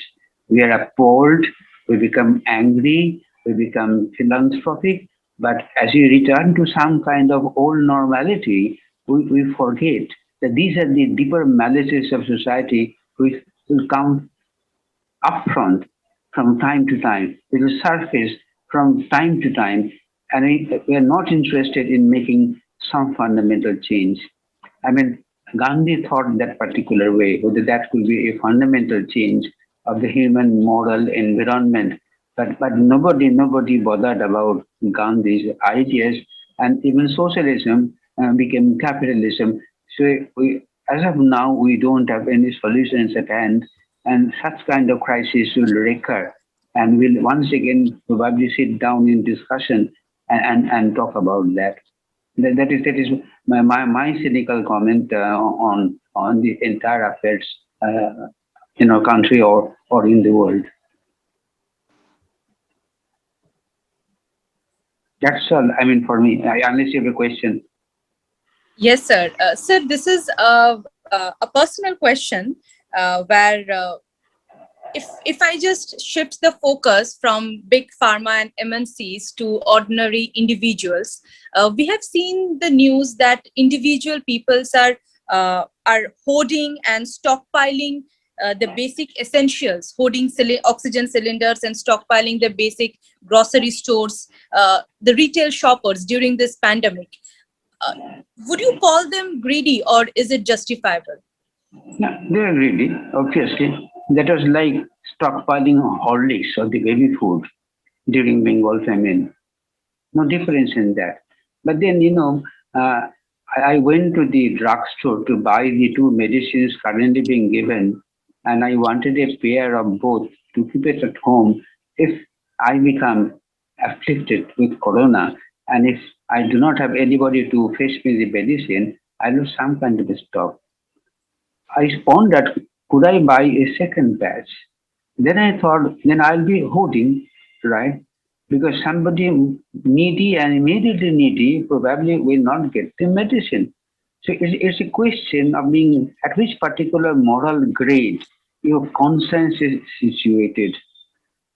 S3: We are appalled, we become angry, we become philanthropic, but as we return to some kind of old normality, we forget that these are the deeper malices of society which will come upfront from time to time. It will surface from time to time, and we are not interested in making some fundamental change. I mean, Gandhi thought that particular way, whether that could be a fundamental change of the human moral environment. But nobody bothered about Gandhi's ideas, and even socialism became capitalism. So as of now, we don't have any solutions at hand, and such kind of crisis will recur, and we'll once again probably sit down in discussion and talk about that. That is my cynical comment on the entire affairs in our country or in the world. That's all. I mean, for me, unless you have a question.
S1: Yes, sir. Sir, this is a personal question where if I just shift the focus from big pharma and MNCs to ordinary individuals, we have seen the news that individual peoples are hoarding and stockpiling the basic essentials, hoarding oxygen cylinders and stockpiling the basic grocery stores, the retail shoppers during this pandemic. Uh, would you call them greedy, or is it justifiable?
S3: No, they are greedy, obviously. That was like stockpiling Horlicks or the baby food during Bengal famine. No difference in that. But then, I went to the drugstore to buy the two medicines currently being given, and I wanted a pair of both to keep it at home if I become afflicted with corona, and if I do not have anybody to fetch me the medicine, I lose some kind of a stock. I pondered, could I buy a second batch? Then I thought, then I'll be hoarding, right? Because somebody needy and immediately needy probably will not get the medicine. So it's a question of being at which particular moral grade your conscience is situated.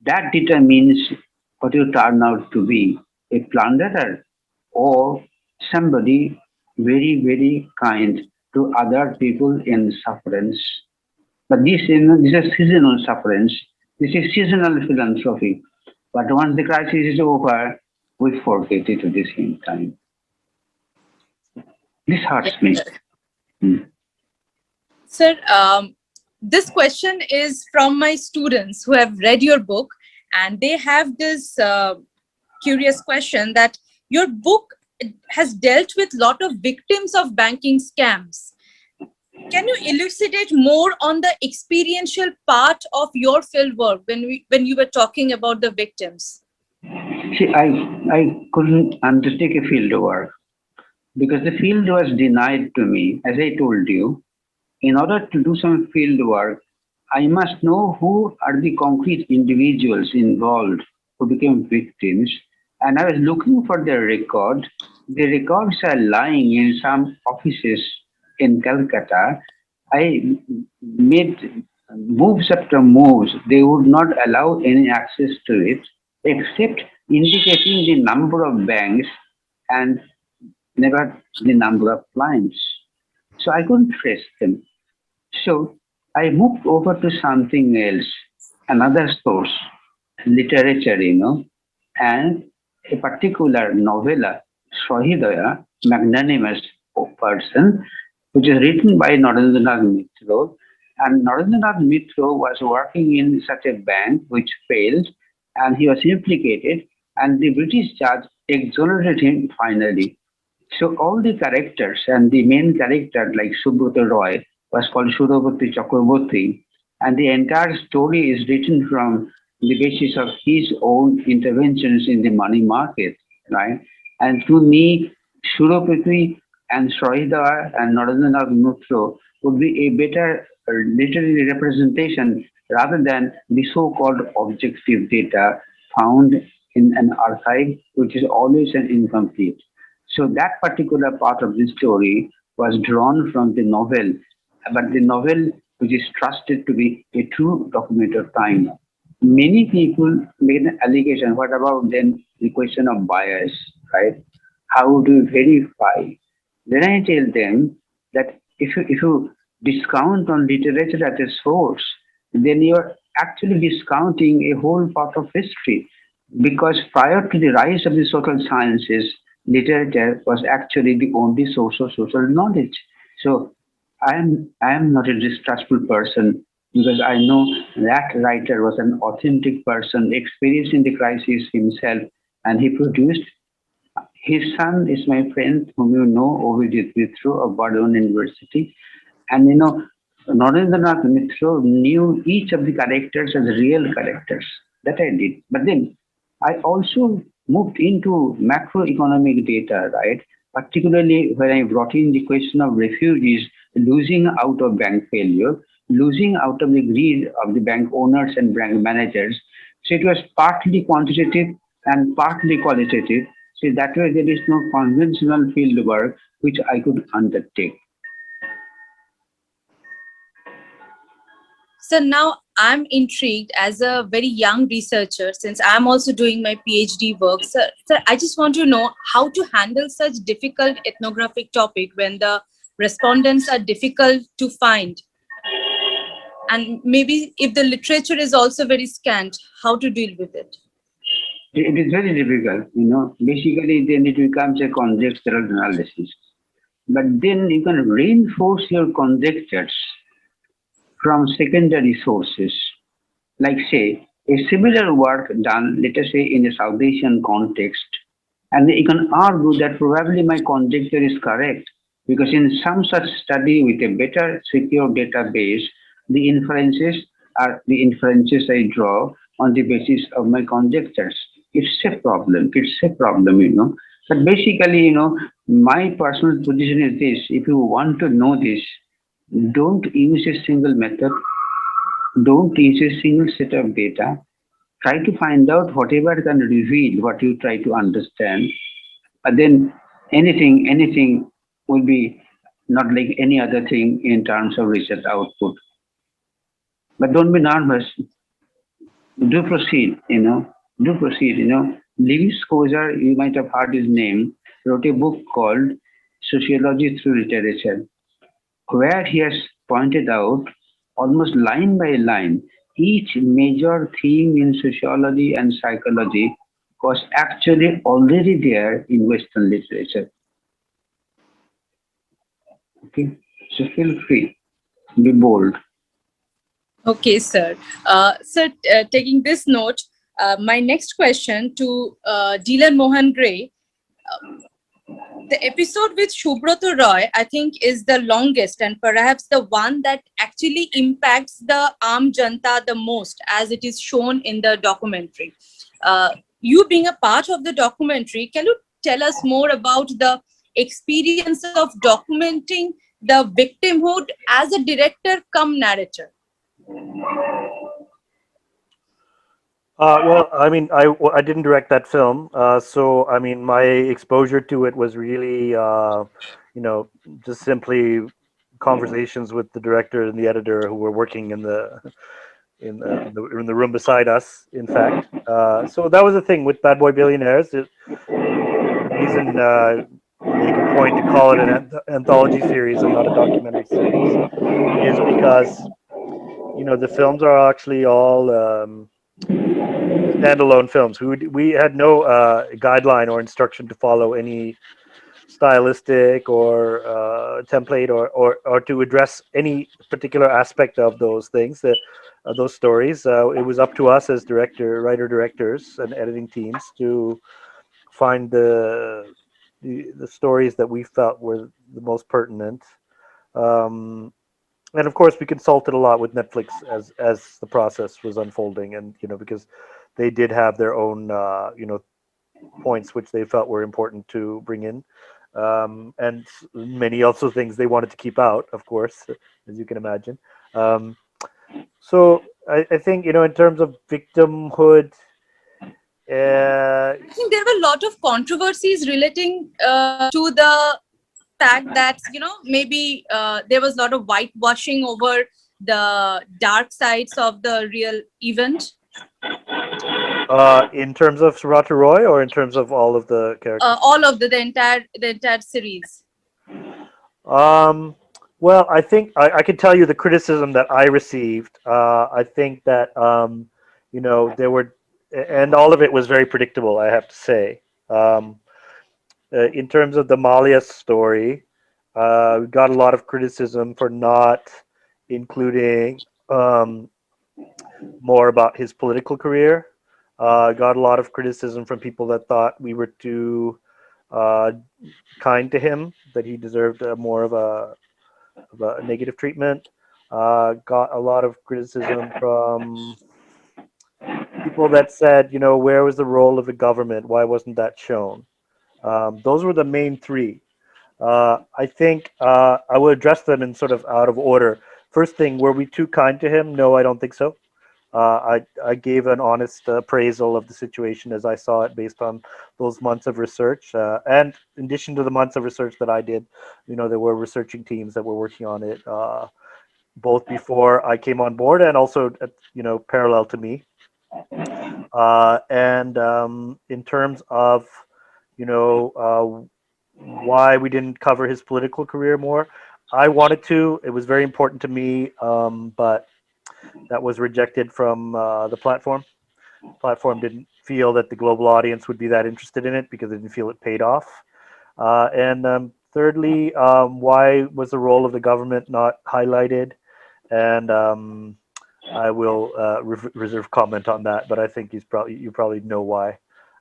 S3: That determines what you turn out to be, a plunderer or somebody very, very kind to other people in sufferance. But this is seasonal sufferance. This is seasonal philanthropy. But once the crisis is over, we forget it at the same time. This hurts
S1: Yes,
S3: me.
S1: sir.
S3: Hmm.
S1: Sir, this question is from my students who have read your book, and they have this curious question that your book has dealt with a lot of victims of banking scams. Can you elucidate more on the experiential part of your field work when you were talking about the victims?
S3: See, I couldn't undertake a field work because the field was denied to me, as I told you. In order to do some field work, I must know who are the concrete individuals involved who became victims. And I was looking for their record. The records are lying in some offices in Calcutta. I made moves after moves. They would not allow any access to it except indicating the number of banks and never the number of clients. So I couldn't trace them. So I moved over to something else, another source, literature, and a particular novella, Sahidaya, magnanimous person, which is written by Narendranath Mitra. And Narendranath Mitra was working in such a bank which failed, and he was implicated, and the British judge exonerated him finally. So all the characters and the main character like Subrata Roy was called Surabhati Chakraborty, and the entire story is written from the basis of his own interventions in the money market, right? And to me, Surabhati and Srohida and Narendranath Mitra would be a better literary representation rather than the so-called objective data found in an archive, which is always an incomplete. So that particular part of the story was drawn from the novel, but the novel which is trusted to be a true document of time. Many people made an allegation. What about then the question of bias, right? How do you verify? Then I tell them that if you discount on literature as a source, then you're actually discounting a whole part of history, because prior to the rise of the social sciences, literature was actually the only source of social knowledge. So I am not a distrustful person, because I know that writer was an authentic person experiencing the crisis himself, and he produced. His son is my friend, whom you know, Ovidit Mitra of Bardwan University. And Narendranath Mitra knew each of the characters as real characters. That I did. But then I also moved into macroeconomic data, right? Particularly when I brought in the question of refugees losing out of bank failure, losing out of the greed of the bank owners and bank managers. So it was partly quantitative and partly qualitative. So that way there is no conventional field work which I could undertake.
S1: So now I'm intrigued as a very young researcher, since I'm also doing my PhD work. So I just want to know how to handle such difficult ethnographic topic when the respondents are difficult to find. And maybe if the literature is also very scant, how to deal with it.
S3: It is very difficult. Basically, then it becomes a conjectural analysis. But then you can reinforce your conjectures from secondary sources. Like, say, a similar work done, let us say, in a South Asian context, and you can argue that probably my conjecture is correct, because in some such study with a better secure database, the inferences I draw on the basis of my conjectures. It's a problem. It's a problem. But basically, my personal position is this: if you want to know this, don't use a single method, don't use a single set of data. Try to find out whatever can reveal what you try to understand. But then anything will be not like any other thing in terms of research output. But don't be nervous. Do proceed. Do proceed. Lewis Kozer, you might have heard his name, wrote a book called Sociology through Literature, where he has pointed out almost line by line each major theme in sociology and psychology was actually already there in Western literature. Okay, so feel free, be bold.
S1: Okay, sir. Taking this note, my next question to Dylan Mohan Gray. The episode with Shubroto Roy, I think, is the longest and perhaps the one that actually impacts the Aam Janta the most, as it is shown in the documentary. You being a part of the documentary, can you tell us more about the experience of documenting the victimhood as a director cum narrator?
S4: Well, I mean, I didn't direct that film, so I mean, my exposure to it was really, just simply conversations with the director and the editor who were working in the room beside us. In fact, so that was the thing with Bad Boy Billionaires. The reason make a point to call it an anthology series and not a documentary series is because the films are actually all standalone films. We had no guideline or instruction to follow any stylistic or template or to address any particular aspect of those things, those stories. It was up to us as writer directors and editing teams to find the stories that we felt were the most pertinent. And of course, we consulted a lot with Netflix as the process was unfolding, and because they did have their own points which they felt were important to bring in, and many also things they wanted to keep out, of course, as you can imagine. So I think in terms of victimhood,
S1: I think there were a lot of controversies relating to the fact that maybe there was a lot of whitewashing over the dark sides of the real event.
S4: In terms of Surata Roy, or in terms of all of the characters?
S1: All of the entire series.
S4: Um, Well, I think I can tell you the criticism that I received. I think that there were, and all of it was very predictable. I have to say, um, in terms of the Malia story, we got a lot of criticism for not including um, more about his political career. Got a lot of criticism from people that thought we were too uh, kind to him, that he deserved more of a negative treatment. Got a lot of criticism from people that said, where was the role of the government? Why wasn't that shown? Those were the main three. I think I would address them in sort of out of order. First thing, were we too kind to him? No, I don't think so. I gave an honest appraisal of the situation as I saw it based on those months of research. And in addition to the months of research that I did, there were researching teams that were working on it both before I came on board and also, parallel to me. And in terms of, you know, why we didn't cover his political career more, I wanted to. It was very important to me, but that was rejected from the platform. Platform didn't feel that the global audience would be that interested in it because they didn't feel it paid off. And thirdly, why was the role of the government not highlighted? And I will reserve comment on that, but I think you probably know why.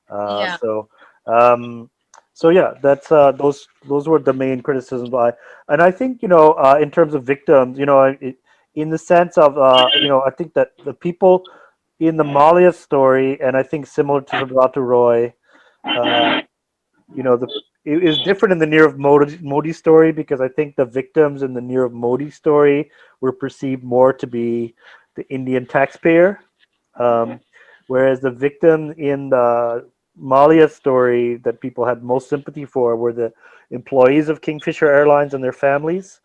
S4: Uh,
S1: Yeah.
S4: so um, so yeah, that's those were the main criticisms by, and I think in terms of victims, in the sense of I think that the people in the Malia story, and I think similar to Sabrata Roy, uh, the it is different in the Nirav Modi story because I think the victims in the Nirav Modi story were perceived more to be the Indian taxpayer, um, whereas the victim in the Malia story that people had most sympathy for were the employees of Kingfisher Airlines and their families,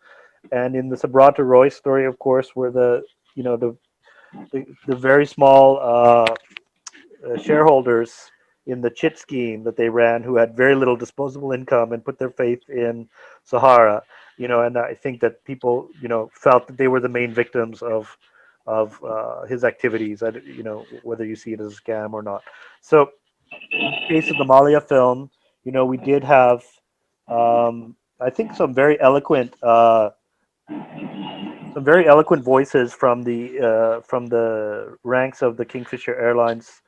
S4: and in the Sabrata Roy story, of course, were the you know the very small shareholders in the chit scheme that they ran who had very little disposable income and put their faith in Sahara. And I think that people felt that they were the main victims of his activities. Whether you see it as a scam or not. So in the case of the Malia film, we did have I think some very eloquent voices from the ranks of the Kingfisher Airlines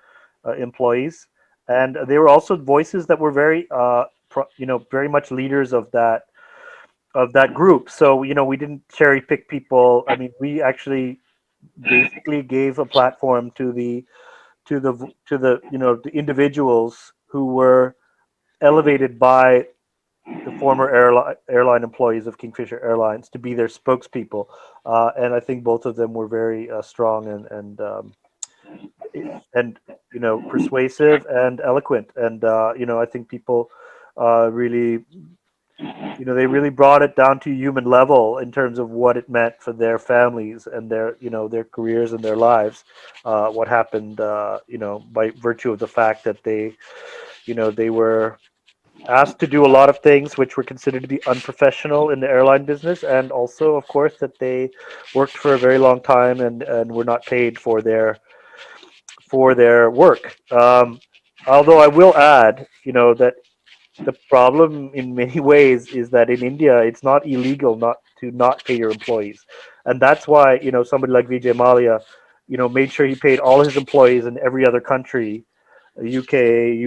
S4: employees, and they were also voices that were very much leaders of that group. So we didn't cherry pick people. I mean, we actually basically gave a platform to the individuals who were elevated by the former airline employees of Kingfisher Airlines to be their spokespeople, and I think both of them were very strong and persuasive and eloquent, and I think people really they really brought it down to human level in terms of what it meant for their families and their careers and their lives, what happened by virtue of the fact that they were asked to do a lot of things which were considered to be unprofessional in the airline business, and also, of course, that they worked for a very long time and were not paid for their work. Although I will add, that the problem in many ways is that in India it's not illegal not pay your employees, and that's why somebody like Vijay Mallya, made sure he paid all his employees in every other country, UK,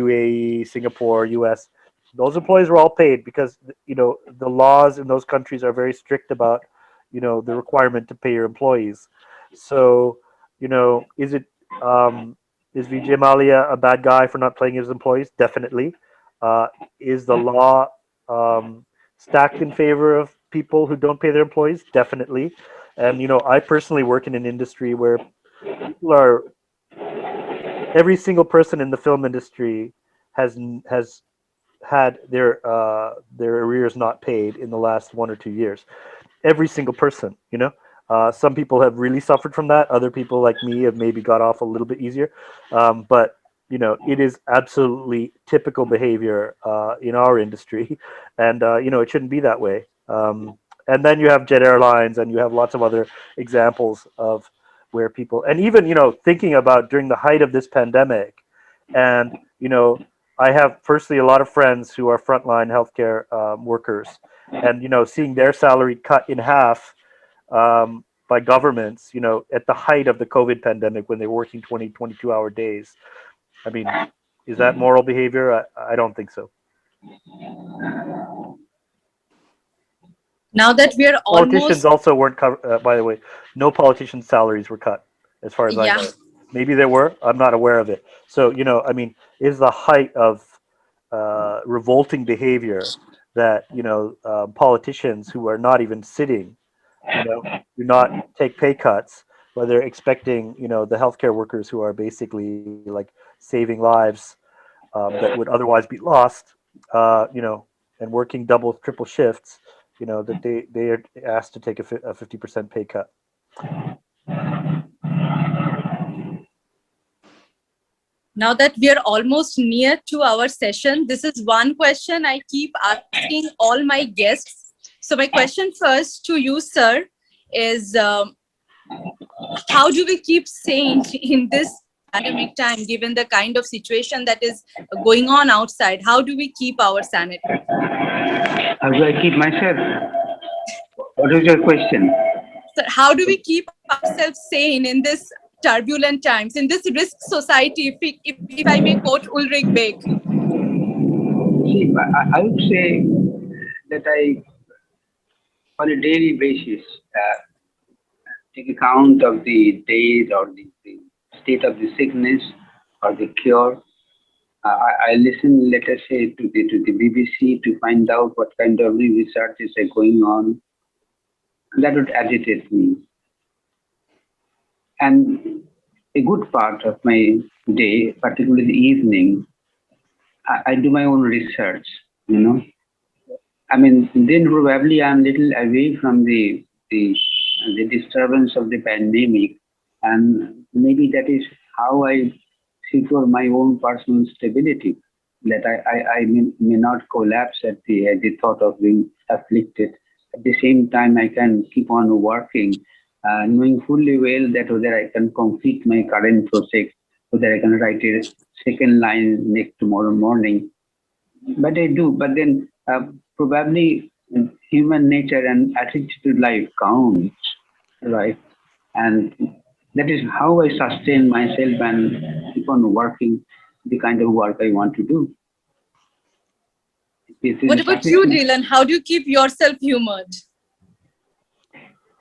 S4: UAE, Singapore, US. Those employees were all paid because the laws in those countries are very strict about the requirement to pay your employees. So is it is Vijay Mallya a bad guy for not paying his employees? Definitely. Uh, is the law stacked in favor of people who don't pay their employees? Definitely. And I personally work in an industry where people are every single person in the film industry has had their arrears not paid in the last 1 or 2 years. Every single person, some people have really suffered from that. Other people like me have maybe got off a little bit easier. But it is absolutely typical behavior in our industry, and it shouldn't be that way. And then you have jet airlines, and you have lots of other examples of where people, and even, thinking about during the height of this pandemic, and, I have personally a lot of friends who are frontline healthcare workers, and, seeing their salary cut in half by governments, at the height of the COVID pandemic when they were working 20, 22-hour days. I mean, is that moral behavior? I don't think so.
S1: Now that we are
S4: Politicians
S1: almost,
S4: also weren't covered, by the way, no politicians' salaries were cut, as far as I
S1: yeah,
S4: know. Maybe there were, I'm not aware of it. So, I mean, is the height of revolting behavior that, politicians who are not even sitting, do not take pay cuts, but they're expecting, the healthcare workers who are basically like saving lives that would otherwise be lost, and working double, triple shifts, that they are asked to take a 50% pay cut.
S1: now that we are almost near to our session, this is one question I keep asking all my guests. So my question first to you, sir, is how do we keep sane in this pandemic time, given the kind of situation that is going on outside? How do we keep our sanity?
S3: How do I keep myself? What is your question?
S1: So how do we keep ourselves sane in this turbulent times, in this risk society, if I may quote Ulrich Beck?
S3: See, I would say that I, on a daily basis, take account of the days or the state of the sickness or the cure. I listen, let us say, to the BBC to find out what kind of researches are going on. That would agitate me. And a good part of my day, particularly the evening, I do my own research, I mean, then probably I'm little away from the disturbance of the pandemic, and maybe that is how I secure my own personal stability. That I may not collapse at the thought of being afflicted. At the same time, I can keep on working, knowing fully well that whether I can complete my current project, whether I can write a second line next tomorrow morning. But I do. But then probably human nature and attitude to life counts, right? And that is how I sustain myself and keep on working the kind of work I want to do.
S1: What about you, Dylan? How do you keep yourself humored?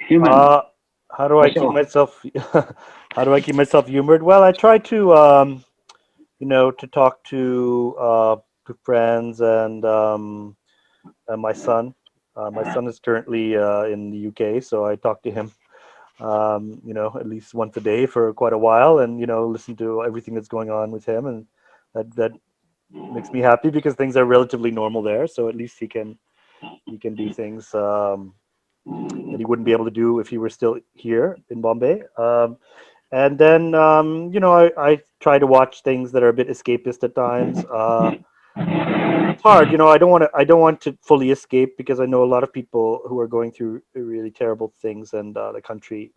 S3: Human.
S4: How do I keep myself? How do I keep myself humored? Well, I try to, to talk to friends and my son. My son is currently in the UK, so I talk to him, at least once a day for quite a while, and listen to everything that's going on with him, and that makes me happy because things are relatively normal there. So at least he can do things that he wouldn't be able to do if he were still here in Bombay. And then I try to watch things that are a bit escapist at times. It's hard, I don't want to fully escape because I know a lot of people who are going through really terrible things, and the country,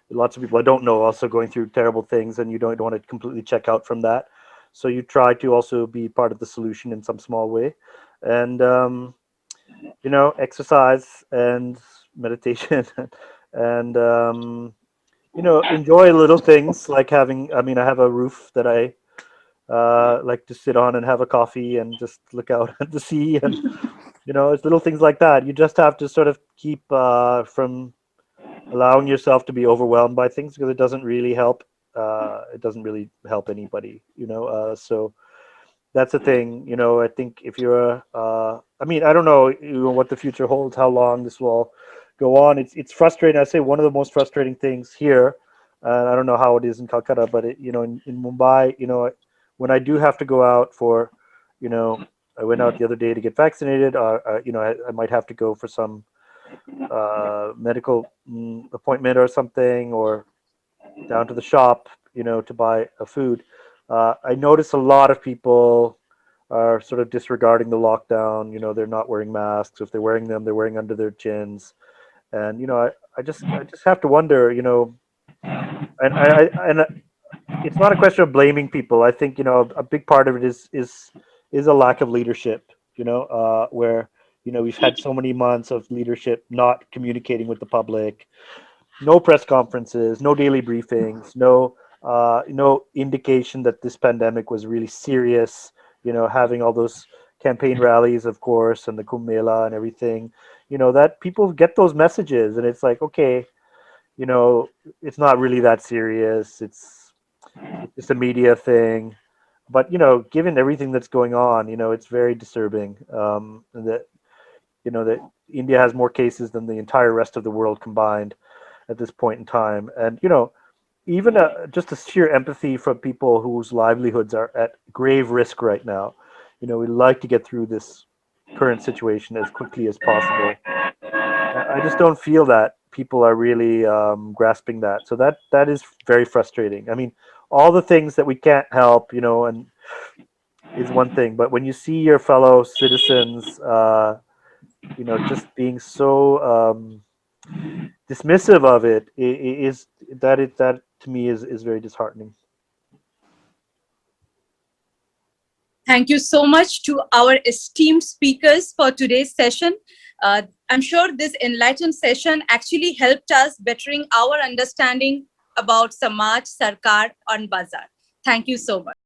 S4: lots of people I don't know also going through terrible things, and you don't want to completely check out from that. So you try to also be part of the solution in some small way, and exercise and meditation, and enjoy little things like having. I mean, I have a roof that I like to sit on and have a coffee and just look out at the sea, and it's little things like that. You just have to sort of keep from allowing yourself to be overwhelmed by things because it doesn't really help. It doesn't really help anybody, so that's the thing. I think if you're I mean, I don't know, what the future holds, how long this will go on. It's frustrating. I say one of the most frustrating things here, and I don't know how it is in Calcutta, but in Mumbai, when I do have to go out for, I went out the other day to get vaccinated, I might have to go for some medical appointment or something, or down to the shop, to buy a food. I notice a lot of people are sort of disregarding the lockdown. They're not wearing masks. If they're wearing them, they're wearing under their chins. And I just have to wonder, and it's not a question of blaming people. I think a big part of it is a lack of leadership. Where we've had so many months of leadership not communicating with the public, no press conferences, no daily briefings, no indication that this pandemic was really serious. Having all those campaign rallies, of course, and the Kumbh Mela and everything. That people get those messages, and it's like, okay, it's not really that serious. It's just a media thing. But given everything that's going on, it's very disturbing. That that India has more cases than the entire rest of the world combined at this point in time, and even just a sheer empathy from people whose livelihoods are at grave risk right now. We'd like to get through this current situation as quickly as possible. I just don't feel that people are really grasping that. So that is very frustrating. I mean, all the things that we can't help, and is one thing, but when you see your fellow citizens, just being so dismissive of it, that to me is very disheartening.
S1: Thank you so much to our esteemed speakers for today's session. I'm sure this enlightened session actually helped us bettering our understanding about Samaj, Sarkar, and Bazaar. Thank you so much.